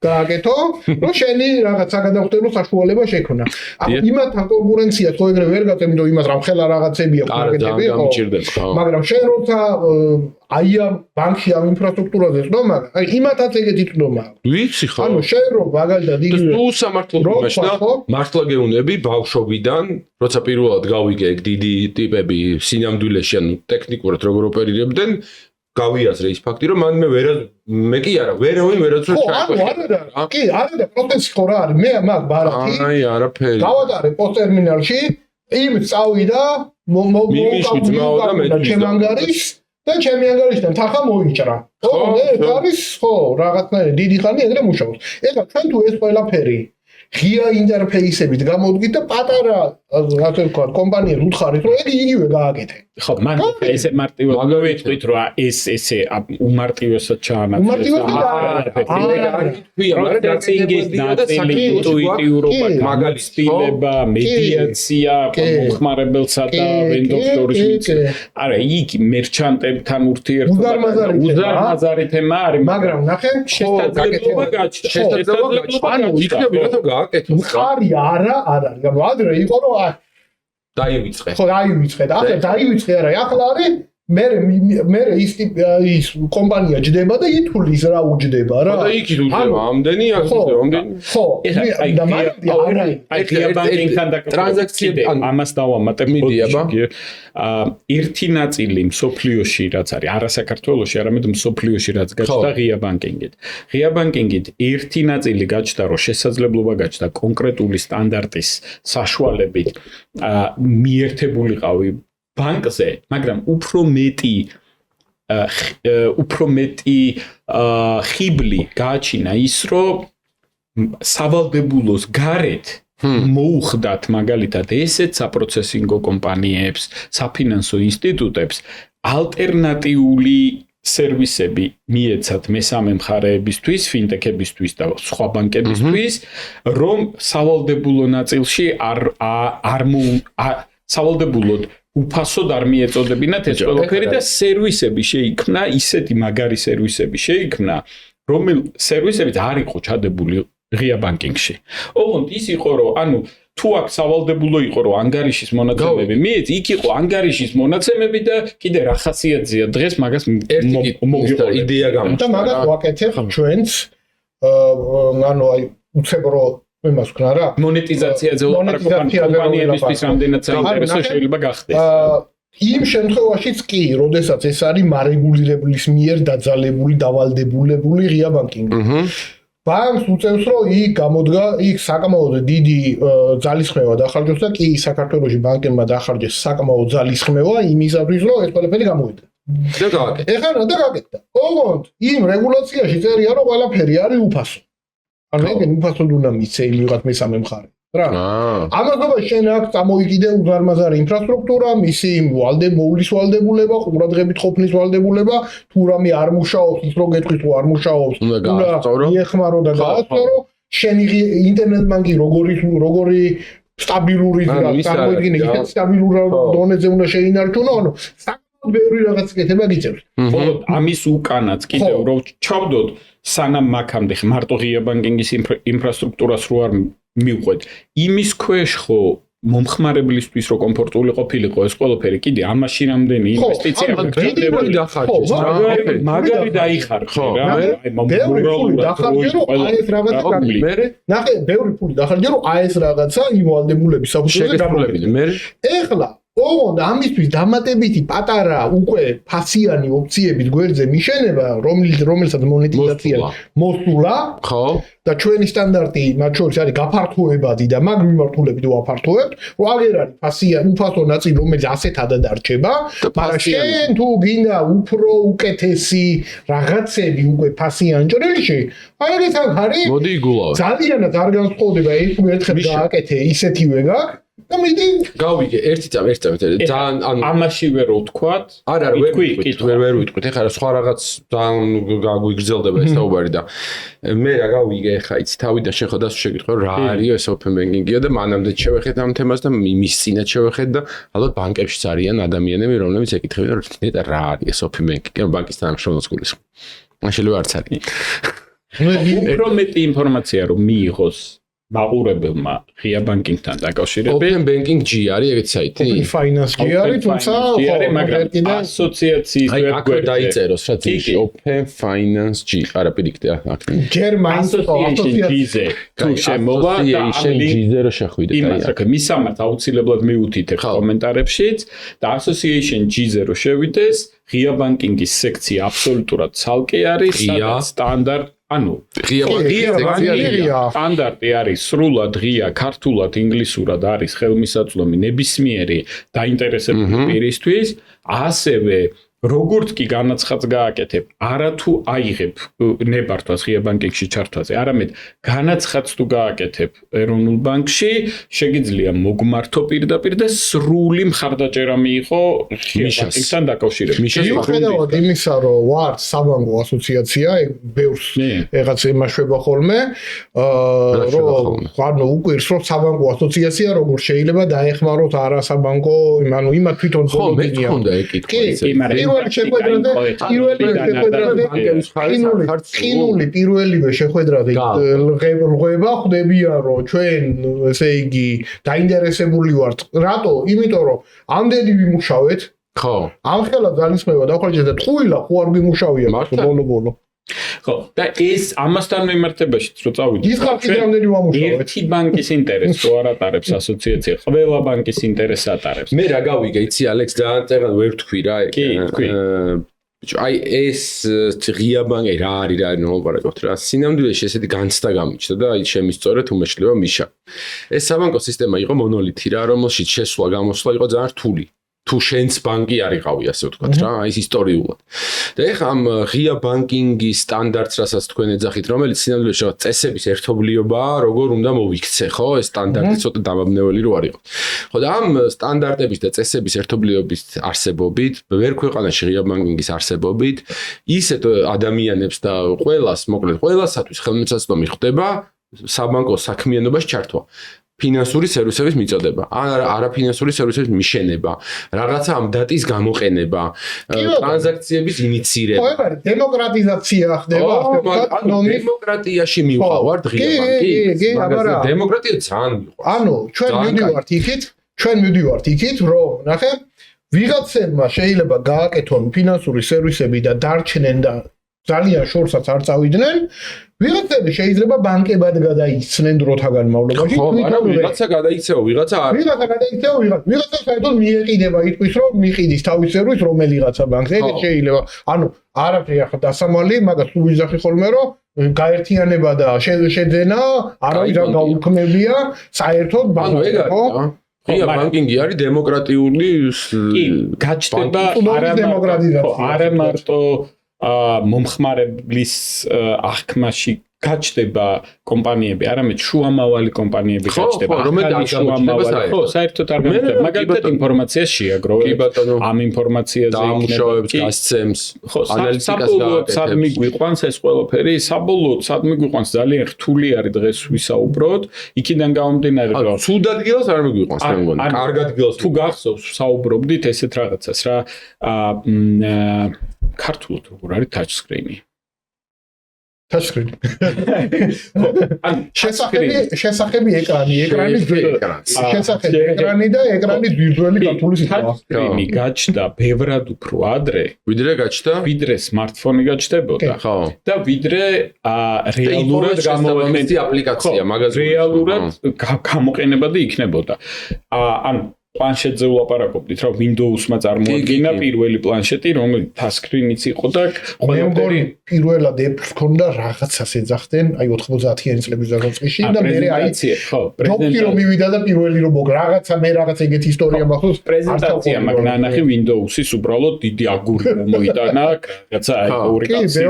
გააკეთო რომ შენი რაღაც საგადახდელო საშუალება შექმნა იმათთან კონკურენცია ხო ეგრე ვერ გაწევ იმიტომ იმას რამხელა რაღაცები აქვს მარკეტები ხო მაგრამ შენ როცა აი ამ ბანკში ამ ინფრასტრუქტურაზე ხდომა აი იმათაც ეგეთი ხდომა ვიცი ხო ანუ შენ რო მაგალითად იგივე თუ სამართლოდ მაშნა მართლა გეუნები ბავშვობიდან როცა პირველად გავიგე ეგ დიდი ტიპები სინამდვილეში ანუ ტექნიკურად როგორ ოპერირებდნენ გავიაზრე ის ფაქტი რომ მე კი არა ვერავინ ვერაცრუს ჩაიყვე კი არა და პროცესი ხო რა არის მე მაგ ბარათი აი არაფერი გავატარე პოსტერმინალში იმ წავიდა ჩემ ანგარიშს და ჩემი ანგარიშიდან თანხა მოიჭრა ხო ეს არის ხო რაღაცნაირი დიდი ხანი ეგრე მუშაობს ეხლა ჩვენ თუ ეს ყველაფერი ღია ინტერფეისებით გამოდგით და პატარა ასე ვქოთ კომპანიას უთხარით რომ ეგ იგივე გააკეთე ხო მან ესე მარტივად მოგვითყვით რომ ესე უმარტივესაც ჩაანაცვლოს მაგალითად მედიაცია მომხმარებელსა და ვენდორს შორის არა იქ მერჩანტებთან ურთიერთობა უზარმაზარი თემა არის მაგრამ ნახე შესაძლებლობა გაჩნდა ანუ იქნება ვიღაცა გააკეთოს მხარი არა არის ანუ ადრე იყო რომ დაივიწყე ხო დაივიწყე და ახლა დაივიწყე არა ახლა არის მე ის კომპანია ჯდება და ითulis რა უჯდება რა. და იქ უჯდება ამდენი, ამდენი. ხო, და ტრანზაქციები ამას დავამატებ პოდკასტში. ერთი ნაწილი მსოფლიოში რაც არის, არა საქართველოში, არამედ მსოფლიოში რაც გაჩნდა ღია ბანკინგით. ღია ბანკინგით ერთი ნაწილი გაჩნდა, რომ შესაძლებლობა გაჩნდა კონკრეტული სტანდარტის საშუალებით მიერთებულიყავი ბანკზე, მაგრამ უფრო მეტი ხიბლი გააჩინა ის, რომ სავალდებულოს გარეთ მოუხდათ მაგალითად ესეთ საპროცესინგო კომპანიებს, საფინანსო ინსტიტუტებს ალტერნატიული სერვისები მიეცათ მესამე მხარეებისთვის, ფინტექებისთვის და სხვა ბანკებისთვის, რომ სავალდებულო ნაწილში სავალდებულოდ უფასოდ არ მიეწოდებინათ ეს ყველაფერი და სერვისები შეიქმნა, ისეთი მაგარი სერვისები შეიქმნა, რომელ სერვისებიც არ იყო ჩადებული ღია ბანკინგში. ოღონდ ის იყო, რომ ანუ თუ აქ სავალდებულო იყო, რომ ანგარიშის მონაცემები მიეწი, იქ იყო ანგარიშის მონაცემები და კიდე რა ხასიათზეა დღეს მაგას მოგიყვა იდეა გამოჩნდა. და მაგას ვაკეთებ ჩვენც ანუ აი უცებრო იმას ვქნა რა. მონეტიზაციაზე კომპანიებისთვის რამდენად საინტერესო შეიძლება გახდეს. იმ შემთხვევაშიც კი, როდესაც ეს არის მარეგულირებლის მიერ დაძალებული, დავალდებულებული ღია ბანკინგი. ბანკს უწევს, რომ იქ გამოდგა, იქ საკმაოდ დიდი ძალისხმევა დახარჯოს და კი საქართველოში ბანკებმა დახარჯეს საკმაოდ ძალისხმევა იმისათვის, რომ ეს ყველაფერი გამოვიდა. და გააკეთა. ეხლა რა გააკეთა? ოღონდ იმ რეგულაციაში წერია, რომ ყველაფერი არის უფასო. ანუ ეგენ უფასოდ უნდა მიცე იმ ვიღაც მესამე მხარე. რა. ამასობაში შენ აქ წამოიგიდე უზარმაზარი ინფრასტრუქტურა, მისი მოვლის ვალდებულება, ყურადღებით ყოფნის ვალდებულება, თუ რამე არ მუშაობს, ის რო გეტყვის რომ არ მუშაობს, უნდა მიეხმარო და გააცორო, შენი ინტერნეტ ბანკი როგორი სტაბილური წარმოიდგინე, ისეთ სტაბილურ დონეზე უნდა შეინარჩუნო, ანუ საკმაოდ ბევრი რაღაც კეთება გიწევს. ხოლო ამის უკანაც კიდევ რომ ჩავდოთ სანამ მაქამდე მარტო ღია ბანკინგის ინფრასტრუქტურას რო არ მივყვეთ, იმის ქვეშ ხო მომხმარებლისთვის რო კომფორტული ყოფილიყო ეს ყველაფერი, კიდე ამაში რამდენი ინვესტიცია გქონდა დახარჯეს. მაგარი დაიხარჯე რა. ბევრი ფული დახარჯე რომ აი ეს რაღაცა მე ნახე ბევრი ფული დახარჯე რომ აი ეს რაღაცა იმვალდებულების საფუძველზე შეგესრულებინა. მე ეხლა ოღონდ ამისთვის დამატებითი პატარა უკვე ფასიანი ოპციების გვერდზე მიშენება, რომელსაც მონეტიზაცია მოსულა, ხო? და ჩვენი სტანდარტი მათ შორის არის გაფართოებადი და მაგ მიმართულებით ვაფართოებთ, რომ აგერ არის ფასიანი უფასო ნაწილი, რომელიც ასეთად დარჩება, მაგრამ შენ თუ გინდა უფრო უკეთესი რაღაცები უკვე ფასიან ჭრილში, აი ეს არის მოდი იგულავ. ძალიანაც არ განსხვავდება ეს ერთხელ გააკეთე ისეთივე გაქვს. და მიდი გავიგე ერთი წამ ძალიან ანუ ამაშივე რო თქვათ არა ვერ ვიტყვით ეხლა რა სხვა რაღაც ძალიან გაგვიგრძელდება ეს საუბარი და მე რა გავიგე ეხლა იცი თავიდან შეხედას შეკითხო რა არის ეს open banking-ია და მანამდე შევეხეთ ამ თემას და იმის წინათ შევეხეთ და ალბათ ბანკებშიც არიან ადამიანები რომლებიც ეკითხებიან რომ ნეტა რა არის ეს open banking-ი ანუ ბანკის თანამშრომლობის გულისხმობ ან შეიძლება არც არის უფრო მეტი ინფორმაცია რომ მიიღოს მაყურებელმა ღია ბანკინგთან დაკავშირებით Open Banking G არის ეგეთ საიტი? Open Finance G არის, თუმცა მაგრამ ასოციაციის ვებგვერდზე დაიწეროს რა თქმა Open Finance G. არა პირიქით აქ. ჯერ მაინც ასოციაციაზე თუ შემოვა და G-ზე რა შეხვიდეთ აი. იმას რა მისამართ აუცილებლად მიუთითებთ კომენტარებშიც და Association G-ზე რო შევიდეს ღია ბანკინგის სექცია აბსოლუტურად ცალკე არის სტანდარტ ანუ ღია სტანდარტი არის სრულად ღია ქართულად ინგლისურად არის ხელმისაწვდომი ნებისმიერი დაინტერესებული პირისთვის ასევე როგორც კი განაცხადს გააკეთებ არათუ აიღებ ნებართვას ღია ბანკინგში ჩართვაზე არამედ განაცხადს თუ გააკეთებ ეროვნულ ბანკში შეგიძლია მოგმართო პირდაპირ და სრული მხარდაჭერა მიიღო ღია ბანკინგთან დაკავშირებით მიუხედავად იმისა რომ ვარ საბანკო ასოციაცია ბევრს რაღაც იმაშვება ხოლმე რომ ანუ უკვირს რომ საბანკო ასოციაცია როგორ შეიძლება დაეხმაროთ არასაბანკო ანუ იმათ თვითონ ბოლოდენია ხო მე თქონდა ეკითხვა პირველივე შეხვედრაზე ლღება ხდებიან რომ ჩვენ ესე იგი დაინტერესებული ვართ რატო? იმიტომ რომ ამდენი ვიმუშავეთ ხო. ამხელა ძალისხმევა დახვალჭე და ტყუილა ხო არ გიმუშავია ბოლო. ხო, და ეს ამასთან მიმართებაშიც რო წავიდეთ. ის ხალხი რამდენი ვამუშავეთ? ერთი ბანკის ინტერესს რო არ ატარებს ასოციაცია, ყველა ბანკის ინტერესს ატარებს. მე რა გავიგე, იცი ალექს ძალიან წეგან ვერ თქვი რა. კი, თქვი. აი ეს ღია ბანკი რა არის მოვაპარაკოთ რა. სინამდვილეში ესეთი განცდა გამიჩნდა და აი შემისწორეთ უმეშლება მიშა. ეს საბანკო სისტემა იყო მონოლითი რა, რომელშიც შესვლა გამოსვლა იყო ძალიან რთული. თუ შენს ბანკი არ იყავი ასე ვთქვათ რა, ის ისტორიულად. და ეხლა ამ ღია ბანკინგის სტანდარტს რასაც თქვენ ეძახით, რომელიც სინამდვილეში რა წესების ერთობლიობაა, როგორ უნდა მოვიქცე, ხო? ეს სტანდარტი ცოტა დამაბნეველი რო არ იყო. ხო და ამ სტანდარტების და წესების ერთობლიობის არსებობით, ვერ ქვეყანაში ღია ბანკინგის არსებობით, ისეთ ადამიანებს და ყველას, მოკლედ, ყველასათვის ხელმისაწვდომი ხდება საბანკო საქმიანობაში ჩართვა. ფინანსური სერვისების მიწოდება, არაფინანსური სერვისების მიშენება, რაღაცა ამ დატის გამოყენება, ტრანზაქციების ინიციირება. ხო, დემოკრატიზაცია ხდება, დემოკრატიაში მივყავართ ღია ბანკი. მაგრამ დემოკრატია ძალიან მიყვარს. ანუ ჩვენ მივდივართ იქით, რომ ნახე, ვიღაცებმა შეიძლება გააკეთონ ფინანსური სერვისები და დარჩნენ და ძალიან შორსაც არ წავიდნენ. ვიღაცები შეიძლება ბანკებად გადაიქცნენ დროთა განმავლობაში. ხო, მაგრამ ვიღაცა გადაიქცეო, ვიღაცა არ. ვიღაცა საერთოდ მიეყიდება იტყვის რომ მიყიდის თავის სერვისს რომელიღაცა ბანკს. ეგეც შეიძლება. ანუ არაფერი ახლა დასამალი, მაგას თუ ვიზახი ხოლმე რომ გაერთიანება და შეძენა, არავის არ გაუქმებია საერთოდ ბანკს, ხო? ღია ბანკინგი არის დემოკრატიული კი, გაჩნდება არა მარტო მომხმარებლის აღქმაში გაჩნდება კომპანიები, არამედ შუამავალი კომპანიები გაჩნდება. ხო, საერთოდ არ გაჩნდება. მაგალითად ინფორმაციას შეაგროვებთ. ამ ინფორმაციაზე დამუშავებთ, გასცემს, ანალიტიკას გააკეთებთ. სად მიგვიყვანს ეს ყველაფერი? საბოლოოდ სად მიგვიყვანს ძალიან რთული არის დღეს ვისაუბროთ. იქიდან გამომდინარე, რომ ცუდ ადგილას არ მიგვიყვანს, მე მგონი. კარგ ადგილას თუ გახსოვს, საუბრობდით ესეთ რაღაცას რა. ქართულად როგორ არის touchscreen-ი? touchscreen. შესახები ეკრანის ეკრანი და ეკრანის ვიზუალი ქართული სიტყვა. touchscreen-ი გაჩნდა ბევრად უფრო ადრე, ვიდრე smartphone-ი გაჩნდებოდა. ხო. და ვიდრე რეალურად გამოყენებადი აპლიკაცია, მაგაზია. რეალურად გამოყენებადი იქნებოდა. ანუ პლანშეტზე ვლაპარაკობდით, რა Windows-მა წარმოადგინა პირველი პლანშეტი, რომელიც touchscreen-იც იყო და ყველაფერი პირველად Apple-ს ქონდა რაღაცას ეძახდნენ, აი 90-იანი წლების დასაწყისში და მე ხო, პრეზენტაცია რომ მივიდა და პირველი რომ რაღაცა მე რაღაც ეგეთი ისტორია მახსოვს, პრეზენტაცია მაგ ნანახი Windows-ის უბრალოდ დიდი აგური მოიტანა, რაღაცა აი ორი კაცი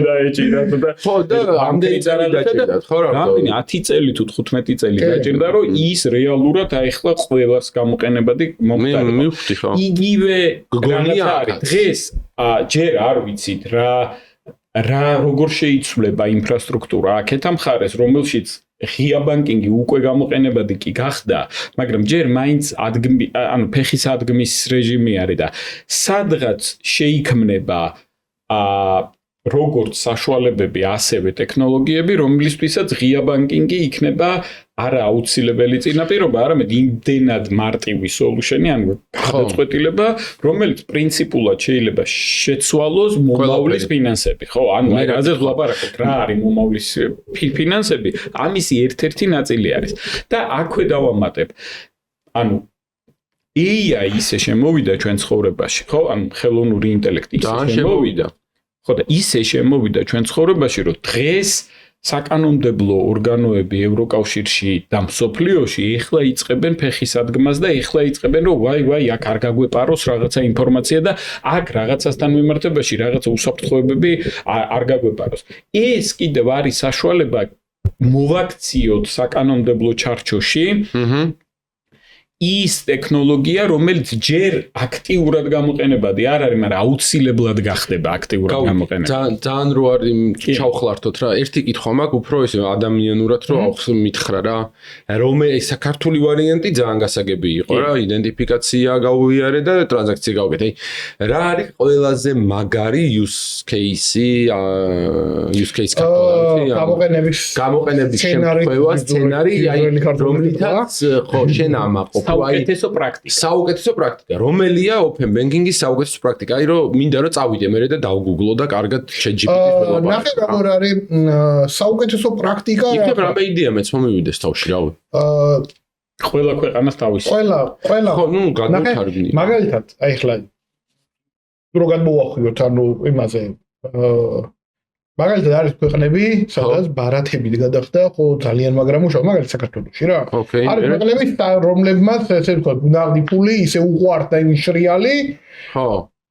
და ეჭირა და ხო და ამდენი წელი დაჭირდა, ხო რა. რამდენი 10 წელი თუ 15 წელი დაჭირდა, რომ ის რეალურად აი ახლა ყველას გამოყენებადი მომხდარი. მივხვდი ხო. იგივე გონია არის. დღეს ჯერ არ ვიცით რა როგორ შეიცვლება ინფრასტრუქტურა აქეთ ამ ხარეს, რომელშიც ღია ბანკინგი უკვე გამოყენებადი კი გახდა, მაგრამ ჯერ მაინც ანუ ფეხის ადგმის რეჟიმი არის და სადღაც შეიქმნება როგორც საშუალებები, ასევე ტექნოლოგიები, რომლისთვისაც ღია ბანკინგი იქნება არა აუცილებელი წინაპირობა, არამედ იმდენად მარტივი სოლუშენი, ანუ გადაწყვეტილება, რომელიც პრინციპულად შეიძლება შეცვალოს მომავლის ფინანსები. ხო, ანუ რაზე ვლაპარაკობთ, რა არის მომავლის ფინანსები, ამისი ერთ-ერთი ნაწილი არის. და აქვე დავამატებ. ანუ AI ისე შემოვიდა ჩვენ ცხოვრებაში, ხო? ანუ ხელოვნური ინტელექტი ისე შემოვიდა. ხო და ისე შემოვიდა ჩვენ ცხოვრებაში, რომ დღეს საკანონმდებლო ორგანოები ევროკავშირში და მსოფლიოში ეხლა იწყებენ ფეხის ადგმას და ეხლა იწყებენ რომ ვაი აქ არ გაგვეპაროს რაღაცა ინფორმაცია და აქ რაღაცასთან მიმართებაში რაღაცა უსაფრთხოებები არ გაგვეპაროს. ეს კიდევ არის საშუალება მოვაქციოთ საკანონმდებლო ჩარჩოში. ის ტექნოლოგია, რომელიც ჯერ აქტიურად გამოყენებადი არ არის, მაგრამ აუცილებლად გახდება აქტიურად გამოყენებადი. ძალიან რო არის ჩავხლართოთ რა. ერთი კითხვა მაქვს, უფრო ისე ადამიანურად რო მითხრა რა. ეს საქართველოს ვარიანტი ძალიან გასაგები იყო რა. იდენტიფიკაცია გავუიარე და ტრანზაქცია გავუკეთე. რა არის ყველაზე მაგარი use case-ი გამოყენების შემთხვევა, სცენარი, რომლითაც ხო შენ ამაყობ საუკეთესო პრაქტიკა. საუკეთესო პრაქტიკა. რომელია open banking-ის საუკეთესო პრაქტიკა? აი რომ მინდა რომ წავიდე მე და დავგუგლო და კარგად ChatGPT-ს ველაპარაკო. ნახე როგორ არის საუკეთესო პრაქტიკა. იქნებ რამე იდეა მეც მომივიდეს თავში, რავი. ყველა ქვეყანას თავისი. ყველა ხო, ნუ გადმოთარგმნი. მაგალითად, აი ხლა რო გადმოვახიოთ, ანუ იმაზე მაგალითად არის ქვეყნები, სადაც ბარათებით გადახდა, ხო, ძალიან მაგრამ უშავ, მაგალითად საქართველოში რა. არის ქვეყნები, რომლებმაც ესე ვთქვათ, ნაღდი ფული ისე უყვართ და იმ შრიალი. ხო.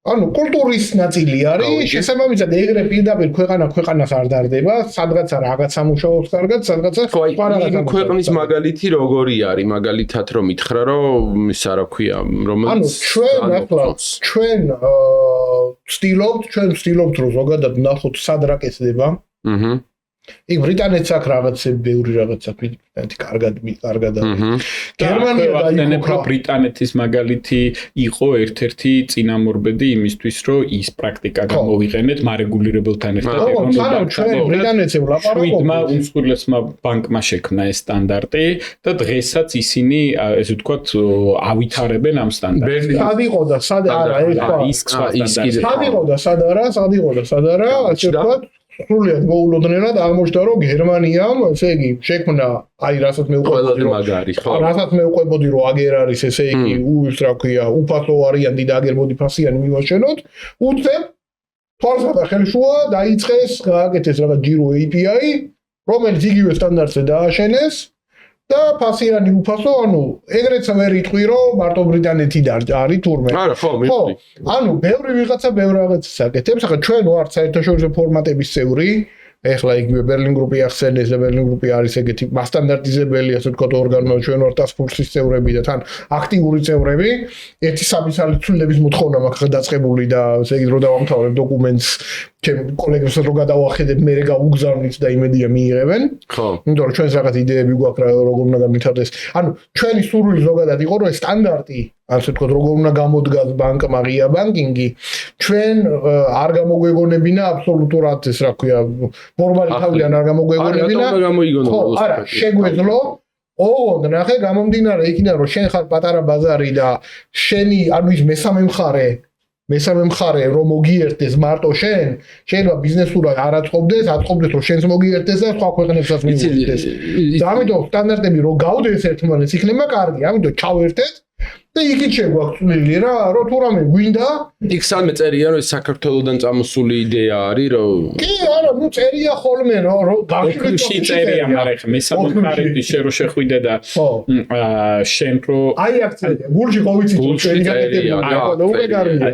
ანუ კულტურის ნაწილი არის, შესაბამისად ეგრე პირდაპირ ქვეყანას არ დარდება, სადღაცა რაღაც სამუშაოს კარგად, სადღაცა სხვა რაღაცა. ქვეყნის მაგალითი როგორი არის, მაგალითად რომ მითხრა, რომ ისა რა ქვია, რომელიც ანუ ჩვენ ვცდილობთ რომ ზოგადად ნახოთ სად რა კეთდება. იქ ბრიტანეთს აქ რაღაცები ბევრი რაღაცა ბრიტანეთი კარგად გერმანია და ბრიტანეთის მაგალითი იყო ერთ-ერთი წინამორბედი იმისთვის რომ ის პრაქტიკა გამოვიყენეთ მარეგულირებელთან ერთად ჩვენ ბრიტანეთს ვლაპარაკობთ უმსხვილესმა ბანკმა შექმნა ეს სტანდარტი და დღესაც ისინი ესე ვთქვათ ავითარებენ ამ სტანდარტს სად იყო და სად არა ასე ვთქვათ სრულიად მოულოდნელად აღმოჩნდა რომ გერმანიამ ესე იგი შექმნა აი რასაც მე უყვებოდი რომ აგერ არის ესე იგი რა ქვია უფასო ვარიანტი და აგერ მოდი ფასიანი მივაშენოთ უცებ თვალსა და ხელშუა დაიწყეს გააკეთეს რაღაც ჯირო API რომელიც იგივე სტანდარტზე დააშენეს და ფასიანი უფასო ანუ ეგრეც ვერ იტყვი რომ მარტო ბრიტანეთიდან არის თურმე არა ხო მივხვდი ანუ ბევრი ვიღაცა ბევრ რაღაცას აკეთებს ახლა ჩვენ ვართ საერთაშორისო ფორმატების წევრი ეხლა იგივე ბერლინ გრუპი ახსენეს და ბერლინ გრუპი არის ეგეთი მასტანდარტიზებელი ასე ვთქვათ ორგანო ჩვენ ვართ task force-ის წევრები და თან აქტიური წევრები ერთი სამისალი ცვლილების მოთხოვნა მაქვს დაწყებული და ესე იგი რომ დავამთავრებ დოკუმენტს ჩემ კოლეგებს რო გადავახედებ მე გავუგზავნით და იმედია მიიღებენ ხო იმიტომ რომ ჩვენს რაღაც იდეები გვაქვს როგორ უნდა განვითარდეს ანუ ჩვენი სურვილი ზოგადად იყო რომ ეს სტანდარტი ასე ვთქვათ როგორ უნდა გამოდგას ბანკმა ღია ბანკინგი ჩვენ არ გამოგვეგონებინა აბსოლუტურად ეს რა ქვია ფორმალი თავიდან არ გამოგვეგონებინა ხო არა შეგვეძლო ოღონდ ნახე გამომდინარე იქიდან რომ შენ ხარ პატარა ბაზარი და შენი ანუ ის მესამე მხარე რომ მოგიერთდეს მარტო შეიძლება ბიზნესურად არ აწყობდეს რომ შენს მოგიერთდეს და სხვა ქვეყნებსაც მიიღდეს და ამიტომ სტანდარტები რომ გავდეს ერთმანეთს იქნება კარგი ამიტომ ჩავერთეთ და იქით შეგვაქვს წვლილი რა რომ თუ რამე გვინდა იქ სამე წერია რომ საქართველოსდან წამოსული იდეა არის რომ კი არა ნუ წერია ხოლმე რომ გაშუქში წერია მაგრამ ხა მესამე მხარეში შენ რო შეხვიდე და შენ რო აი აქცია გულში ხო ვიცი ჩვენი გაკეთებული და უგეგარია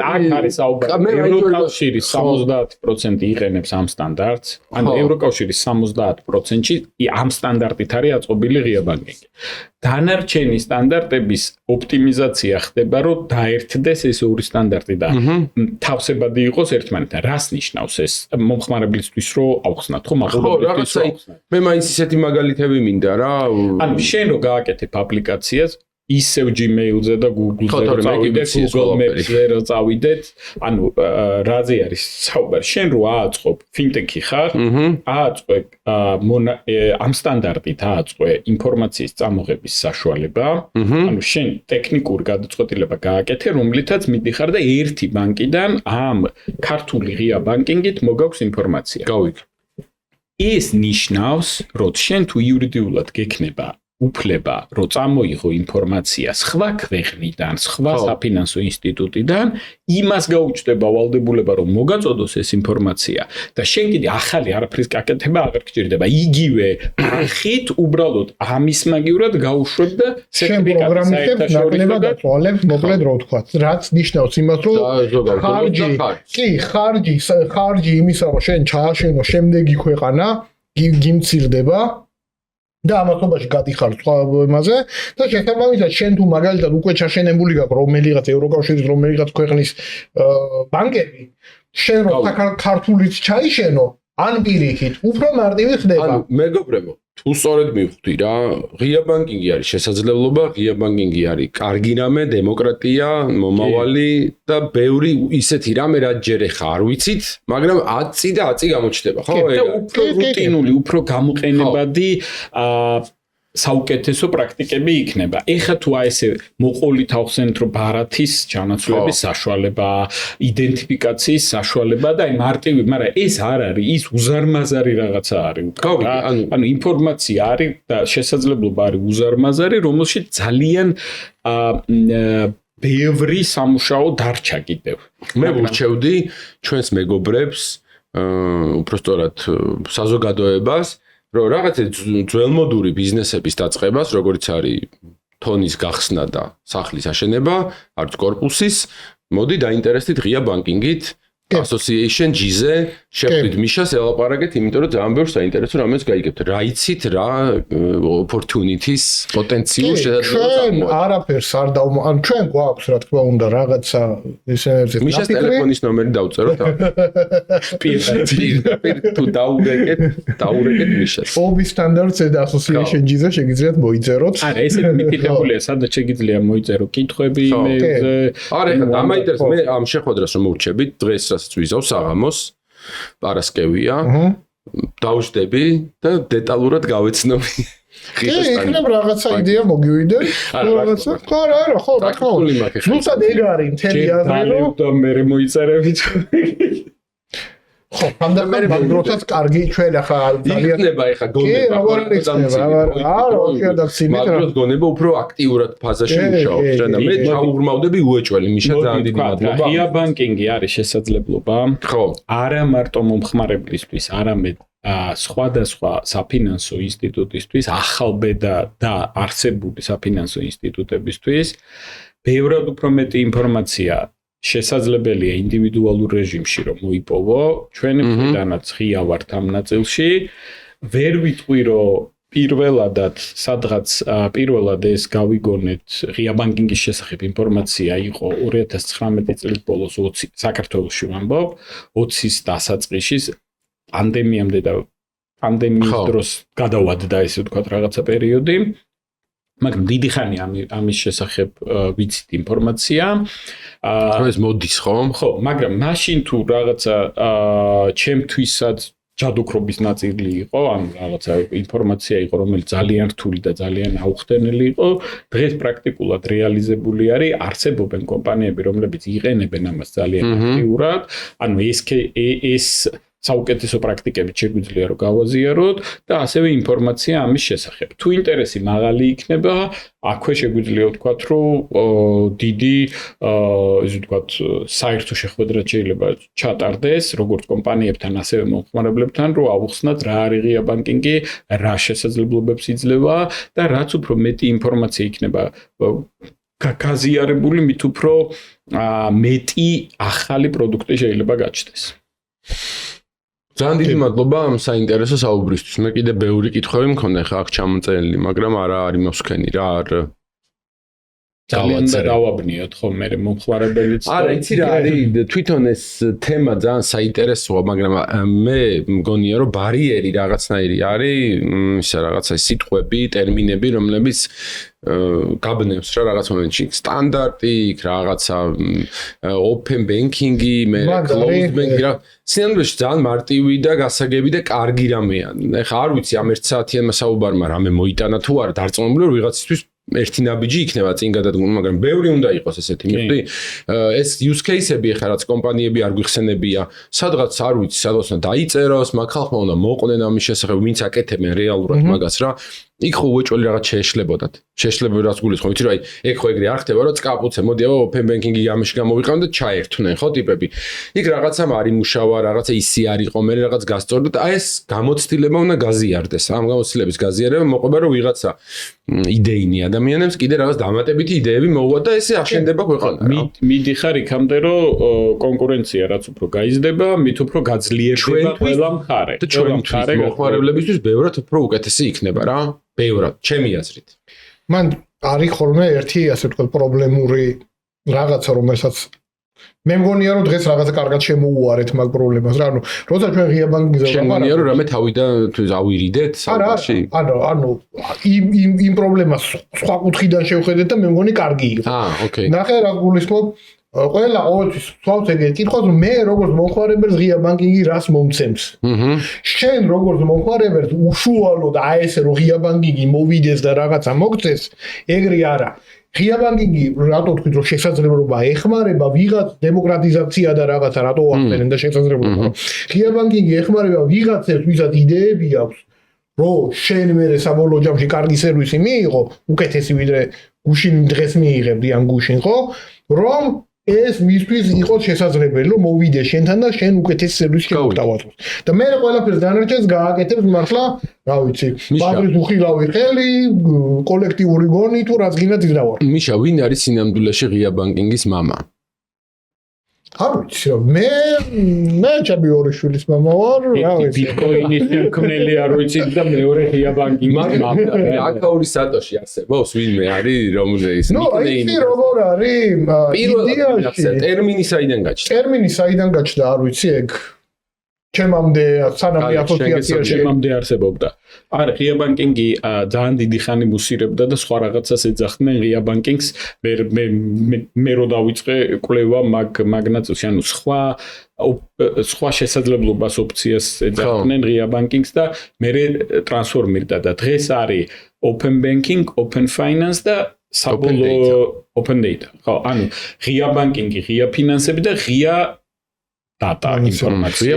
აქ არის საუბარი ევროკავშირის 70% იყენებს ამ სტანდარტს ანუ ევროკავშირის 70%-ში ამ სტანდარტით არის აწყობილი ღია ბანკინგი დანარჩენი სტანდარტების ოპტიმიზაცია ხდება, რომ დაერთდეს ეს ორი სტანდარტი და თავსებადი იყოს ერთმანეთთან. რას ნიშნავს ეს მომხმარებლისთვის რომ ავხსნათ, ხო, მაგრამ მე მაინც ისეთი მაგალითები მინდა რა. ანუ შენ რო გააკეთებ აპლიკაციას ისევ Gmail-ზე და Google-ზე რო წავიდეთ, Google Maps-ზე რო წავიდეთ, ანუ რაზე არის საუბარი? შენ რო ააწყობ ფინტექი ხარ, ააწყე ამ სტანდარტით ააწყე ინფორმაციის წამოღების საშუალება, ანუ შენ ტექნიკური გადაწყვეტილება გააკეთე, რომლითაც მიდიხარ და ერთი ბანკიდან ამ ქართული ღია ბანკინგით მოგაქვს ინფორმაცია. გავიქ. ეს ნიშნავს, რომ შენ თუ იურიდიულად გექნება უფლება რომ წამოიღო ინფორმაცია სხვა ქვეყნიდან, სხვა საფინანსო ინსტიტუტიდან, იმას გაუჩნდება ვალდებულება რომ მოგაწოდოს ეს ინფორმაცია და შენ კიდე ახალი არაფრის გაკეთება აღარ გჭირდება. იგივე ხით უბრალოდ ამის მაგივრად გაუშვებ და სერტიფიკატს ნაკლებად აწვალებ, მოკლედ რო ვთქვათ, რაც ნიშნავს იმას რომ ხარჯი იმისა რომ შენ ჩააშენო შემდეგი ქვეყანა გიმცირდება და ამასობაში გადიხარ სხვა იმაზე და შესაბამისად შენ თუ მაგალითად უკვე ჩაშენებული გაქვს რომელიღაც ევროკავშირის რომელიღაც ქვეყნის ბანკები შენ რო ქართულით ჩაიშენო ან პირიქით უფრო მარტივი ხდება ანუ მეგობრებო თუ სწორედ მივხვდი რა ღია ბანკინგი არის შესაძლებლობა ღია ბანკინგი არის კარგი რამე დემოკრატია მომავალი და ბევრი ისეთი რამე რაც ჯერ ხა არ ვიცით მაგრამ 10 და 10 გამოჩნდება ხო და უფრო რუტინული უფრო გამოყენებადი საუკეთესო პრაქტიკები იქნება. ეხლა თუ აი ესე მოყოლით ახსენეთ რომ ბარათის ჩანაცვლების საშუალება, იდენტიფიკაციის საშუალება და აი მარტივი, მაგრამ ეს არ არის ის უზარმაზარი რაღაცა არის უკვე. ანუ ინფორმაცია არის და შესაძლებლობა არის უზარმაზარი, რომელშიც ძალიან ბევრი სამუშაო დარჩა კიდევ. მე ვურჩევდი ჩვენს მეგობრებს, უბრალოდ საზოგადოებას, რომ რაღაცა ძველმოდური ბიზნესების დაწყებას, როგორც არის თონის გახსნა და სახლის აშენება, არც კორპუსის, მოდი დაინტერესდით ღია ბანკინგით. Association G-ზე შეხვდით მიშას ელაპარაკეთ, იმიტომ რომ ძალიან ბევრს საინტერესო რამეს გაიგებთ. რა იცით, რა opportunities, პოტენციურ შესაძლებლობას ჩვენ არაფერს არ ან ჩვენ გვაქვს რა თქმა უნდა რაღაცა ისე მიშას ტელეფონის ნომერი დავწეროთ. პირდაპირ თუ დაურეკეთ მიშას. Obi Standards and Association G-ზე შეგიძლიათ მოიწეროთ. არა, ესეთ მითითებულია, სადაც შეგიძლია მოიწერო კითხვები იმეილზე. არა, ეხლა დამაინტერესებს მე ამ შეხვედრას რომ მოვრჩებით დღეს ვიზავს საღამოს პარასკევია დავждები და დეტალურად გავეცნობი იქნებ რაღაცა იდეა მოგივიდე რაღაცა არა ხო რა თქმა უნდა ზუსტად ეგ არის მთელი აზრი რომ მე მოიწერებით ხო ხანდახან ბანკროტაც კარგი ჩვენ ახლა ძალიან იქნება ეხა გონება მაგრამ გონება უფრო აქტიურად ფაზაში მუშაობს რა და მე ჩაუღრმავდები უეჭველი მიშა ძალიან დიდი მადლობა ღია ბანკინგი არის შესაძლებლობა ხო არა მარტო მომხმარებლისთვის არამედ სხვადასხვა საფინანსო ინსტიტუტისთვის ახალბედა და არსებული საფინანსო ინსტიტუტებისთვის ბევრად უფრო მეტი ინფორმაცია შესაძლებელია ინდივიდუალურ რეჟიმში რომ მოიპოვო ჩვენი მხრიდანაც ღია ვართ ამ ნაწილში ვერ ვიტყვი რომ პირველადად სადღაც პირველად ეს გავიგონეთ ღია ბანკინგის შესახებ ინფორმაცია იყო 2019 წლის ბოლოს 20 საქართველოში ვამბობ 20-ის დასაწყისში პანდემიამდე და პანდემიის დროს გადავადდა ესე ვთქვათ რაღაცა პერიოდი მაგრამ დიდი ხანი ამის შესახებ ვიცით ინფორმაცია ეს მოდის ხო მაგრამ მაშინ თუ რაღაცა ჩემთვისაც ჯადოქრობის ნაწილი იყო ან რაღაცა ინფორმაცია იყო რომელიც ძალიან რთული და ძალიან აუხსნელი იყო დღეს პრაქტიკულად რეალიზებული არის არსებობენ კომპანიები რომლებიც იყენებენ ამას ძალიან აქტიურად ანუ ეს საუკეთესო პრაქტიკები შეგვიძლია რომ გავაზიაროთ და ასევე ინფორმაცია ამის შესახებ. თუ ინტერესი მაღალი იქნება, აქვე შეგვიძლია ვთქვათ, რომ დიდი ესე ვთქვათ, საერთო შეხვედრა შეიძლება ჩატარდეს, როგორც კომპანიებთან, ასევე მომხმარებლებთან, რომ ავუხსნათ რა არის ღია ბანკინგი, რა შესაძლებლობებს იძლევა და რაც უფრო მეტი ინფორმაცია იქნება გაზიარებული, მით უფრო მეტი ახალი პროდუქტი შეიძლება გაჩნდეს. ძალიან დიდი მადლობა ამ საინტერესო საუბრისთვის. მე კიდე ბევრი კითხვები მქონდა ხა აქ ჩამოწერილი, მაგრამ არა არის მოსქენი რა არ ძალიან დავაბნიოთ ხო მე მომხმარებელიც. არა, იცი რა არის თვითონ ეს თემა ძალიან საინტერესოა, მაგრამ მე მგონია რომ ბარიერი რაღაცნაირი არის, ისა რაღაცა სიტყვები, ტერმინები, რომლებიც გაბნევს რა რაღაც მომენტში სტანდარტი, რაღაცა open banking-ი, მე closed banking-ი რა. სინამდვილეში ძალიან მარტივი და გასაგები და კარგი რამეა. ეხლა არ ვიცი ამ 1 საათიანმა საუბარმა რამე მოიტანა თუ არა, დარწმუნებული რომ ვიღაცისთვის ერთი ნაბიჯი იქნება წინ გადადგმული, მაგრამ ბევრი უნდა იყოს ესეთი, მივხვდი? ეს use case-ები ახლა რაც კომპანიები არ გვიხსენებია, სადღაც არ ვიცი, სადღაც უნდა დაიწეროს, მაგ ხალხმა უნდა მოყვნენ ამის შესახებ, ვინც აკეთებენ რეალურად მაგას რა. იქ ხო უეჭველი რაღაც შეეშლებოდათ. შეეშლებოდა რაც გულისხმობ, ვიცი რა, ეგ ხო ეგრე არ ხდება, რომ წკაპუცე, მოდი open banking-ი ამაში გამოვიყავ და ჩაერთვნენ ხო ტიპები. იქ რაღაცამ არ იმუშავა, რაღაცა ისი არ იყო, მე რაღაც გასწორდა და აი ეს გამოცდილება უნდა გაზიარდეს. ამ გამოცდილების გაზიარება მოყვება რომ ვიღაცა იდეინი ადამიანებს კიდე რაღაც დამატებითი იდეები მოუვა და ესე აშენდება ქვეყანა. მიდიხარ იქამდე რომ კონკურენცია რაც უფრო გაიზრდება, მით უფრო გაძლიერდება ყველა მხარე. და ჩვენ მომხმარებლებისთვის ბევრად უფრო უკეთესი იქნება რა. ბევრად, ჩემი აზრით. მან არის ხოლმე ერთი ასე ვთქვათ პრობლემური რაღაცა რომელსაც მე მგონია რომ დღეს რაღაცა კარგად შემოუარეთ მაგ პრობლემას რა ანუ როცა ჩვენ ღია ბანკინგზე ვარ მგონია რომ რამე თავიდან თუ ავირიდეთ საუბარში ანუ იმ პრობლემას სხვა კუთხიდან შევხედეთ და მე მგონი კარგი იყო ოკეი ნახე რა გულისხმობ ყველა ყოველთვის სვავს ეგეთ კითხავს მე როგორც მომხმარებელს ღია ბანკინგი რას მომცემს. შენ როგორც მომხმარებელს უშუალოდ აი ესე რომ ღია ბანკინგი მოვიდეს და რაღაცა მოგწეს, ეგრე არა. ღია ბანკინგი რატო თქვით რომ შესაძლებლობა ეხმარება ვიღაც დემოკრატიზაცია და რაღაცა რატო ახდენენ და შესაძლებლობა. ღია ბანკინგი ეხმარება ვიღაცებს, ვისაც იდეები აქვს, რომ შენ მერე საბოლოო ჯამში კარგი სერვისი მიიღო, უკეთესი ვიდრე გუშინ დღეს მიიღებდი ან გუშინ, ხო? რომ ეს მისთვის იყოს შესაძლებელი, რომ მოვიდეს შენთან და შენ უკეთეს სერვისი შეგავტავათოს. და მე ყველაფერს დანარჩენს გააკეთებს მართლა, რა ვიცი, ბაზრის უხილავი ხელი, კოლექტიური გონი თუ რაც გინდათ ის დავარ. მიშა, ვინ არის სინამდვილეში ღია ბანკინგის მამა? არ ვიცი, მე ჩემი ორი შვილის მამა ვარ, რა ვიცი. ბიტკოინის მქმნელი არ ვიცი და მეორე ღია ბანკინგის მამა. აკაური სატოში არსებობს, ვინმე არის რომელზეც ნიკნეიმი. ნუ, როგორ არის? იდეაში ტერმინი საიდან გაჩნდა? ტერმინი საიდან გაჩნდა, არ ვიცი ეგ. ჩემამდე სანამ ასოციაციაში ჩემამდე არსებობდა. არა, ღია ბანკინგი ძალიან დიდი ხანი მუსირებდა და სხვა რაღაცას ეძახდნენ ღია ბანკინგს. მე რო დავიწყე კვლევა მაგნაცებში, ანუ სხვა შესაძლებლობას ოპციას ეძახდნენ ღია ბანკინგს და მე ტრანსფორმირდა და დღეს არის open banking, open finance და საბოლოო open data. ხო, ანუ ღია ბანკინგი, ღია ფინანსები და ღია data ინფორმაცია.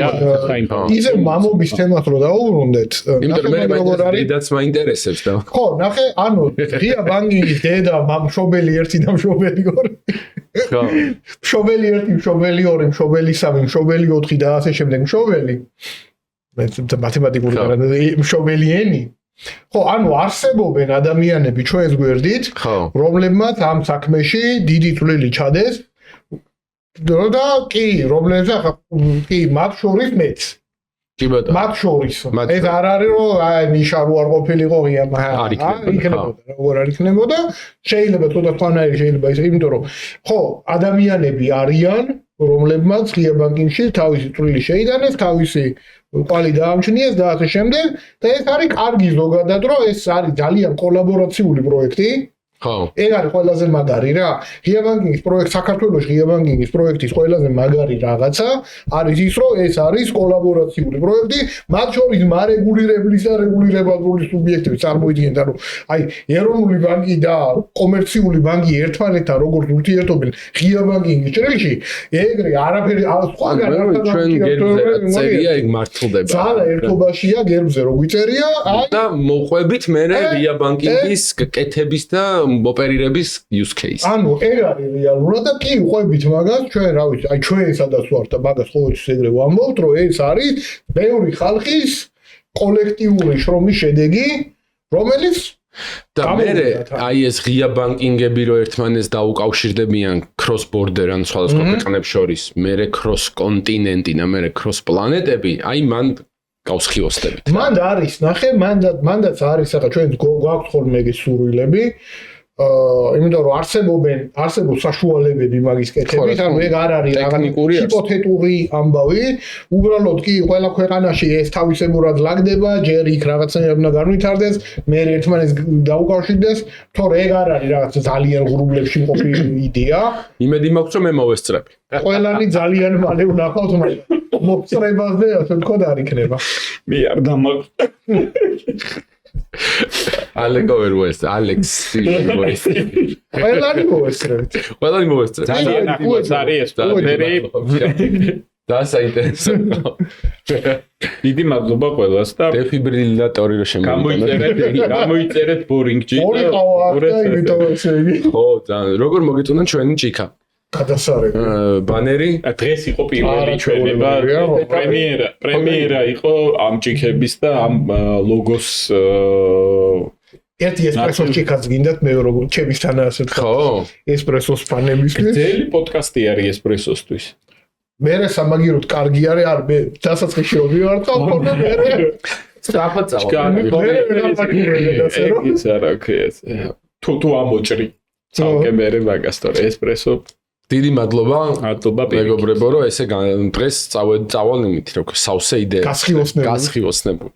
ისე მამობის თემას რო დავუბრუნდეთ, იმიტომ რომ დედაც მაინტერესებს და. ხო, ნახე, ანუ ღია ბანკინგის დედა მშობელი 1 და მშობელი 2. ხო. მშობელი 1, მშობელი 2, მშობელი 3, მშობელი 4 და ასე შემდეგ მშობელი. მე მათემატიკური მშობელი ენი. ხო, ანუ არსებობენ ადამიანები ჩვენს გვერდით, რომლებმაც ამ საქმეში დიდი წვლილი ჩადეს. და კი, რომლებსაც კი მათ შორის მეც. კი ბატონო. მათ შორის. ეს არ არის რომ აი მიშა რო არ ყოფილიყო ღია, არ იქნებოდა, როგორ არ იქნებოდა, შეიძლება ცოტა თქვანაირი შეიძლება ისე, იმიტომ რომ ხო, ადამიანები არიან, რომლებმაც ღია ბანკინგში თავისი წვლილი შეიტანეს, თავისი კვალი დაამჩნიეს და ასე შემდეგ და ეს არის კარგი ზოგადად, რომ ეს არის ძალიან კოლაბორაციული პროექტი. ხო. ეგ არის ყველაზე მაგარი რა. ღია ბანკინგის პროექტი საქართველოში ღია ბანკინგის პროექტის ყველაზე მაგარი რაღაცა არის ის, რომ ეს არის კოლაბორაციული პროექტი, მათ შორის მარეგულირებლის და რეგულირებადული სუბიექტები წარმოიდგინეთ, რომ აი ეროვნული ბანკი და კომერციული ბანკი ერთმანეთთან როგორც ურთიერთობენ ღია ბანკინგის ჭრილში, ეგრე არაფერი სხვაგან ჩვენ გერბზე წერია ეგ მართლდება. ძალა ერთობაშია გერბზე რო გვიწერია, აი და მოყვებით მე ღია ბანკინგის კეთების და ოპერირების use case. ანუ ეგ არის რეალურად და კი ყვებით მაგას ჩვენ რა ვიცი, აი ჩვენ სადაც ვართ და მაგას ყოველთვის ეგრე ვამბობთ, რომ ეს არის ბევრი ხალხის კოლექტიური შრომის შედეგი, რომელიც და მე აი ეს ღია ბანკინგები რო ერთმანეთს დაუკავშირდებიან cross border ან სხვადასხვა ქვეყნებს შორის, მე cross კონტინენტი და მე cross პლანეტები, აი მან გავსხიოსდებით. მანდ არის, ნახე, მანდაც არის, ახლა ჩვენ გვაქვს ხოლმე ეგეთი სურვილები. იმიტომ რომ არსებობს საშუალებები მაგის კეთების, ანუ ეგ არ არის რაღაც ჰიპოთეტური ამბავი, უბრალოდ კი ყველა ქვეყანაში ეს თავისებურად ლაგდება, ჯერ იქ რაღაცნაირად უნდა განვითარდეს, მე ერთმანეთს დაუკავშირდეს, თორე ეგ არ არის რაღაც ძალიან ღრუბლებში მყოფი იდეა. იმედი მაქვს რომ მე მოვესწრები. ყველანი ძალიან მალე ვნახავთ, მაგრამ მოვსწრებაზე ასე ვთქვათ არ იქნება. მე არ დამაყრა. ალეგოვერ ვესტ, ალექს ვესტ. ყველანი მოვესწრებთ. ყველანი მოვესწრებთ. ძალიან არის ეს და საინტერესო. დიდი მადლობა ყველას და დეფიბრილატორი რო შემოვიყვანოთ. გამოიწერეთ ბორინგჯი. ორი ყავა და იმიტომ შეგი. ხო, ძალიან. როგორ მოგიწონა ჩვენი ჭიქა? გადასარევი. ბანერი? დღეს იყო პირველი ჩვენება, პრემიერა იყო ამ ჭიქების და ამ ლოგოს ერთი ესპრესოს ჭიქაც გინდათ, მე როგორ ჩემისთან ასე ვთქვა. ხო. ესპრესოს ფანებისთვის. ძელი პოდკასტი არის ესპრესოსთვის. მე სამაგიეროდ კარგი არის, არ მე დასაწყისში ვიყავ ხოლმე მე. საფაწაო. ეს არა ქეს. თუ ამოჭრი. ცალკე მე მაგას თორე ესპრესო. დიდი მადლობა. მადლობა მეგობრებო, რომ ესე დღეს წავალ იმით, რომ სავსე იდეა. გასხივოსნებული. გასხივოსნებული.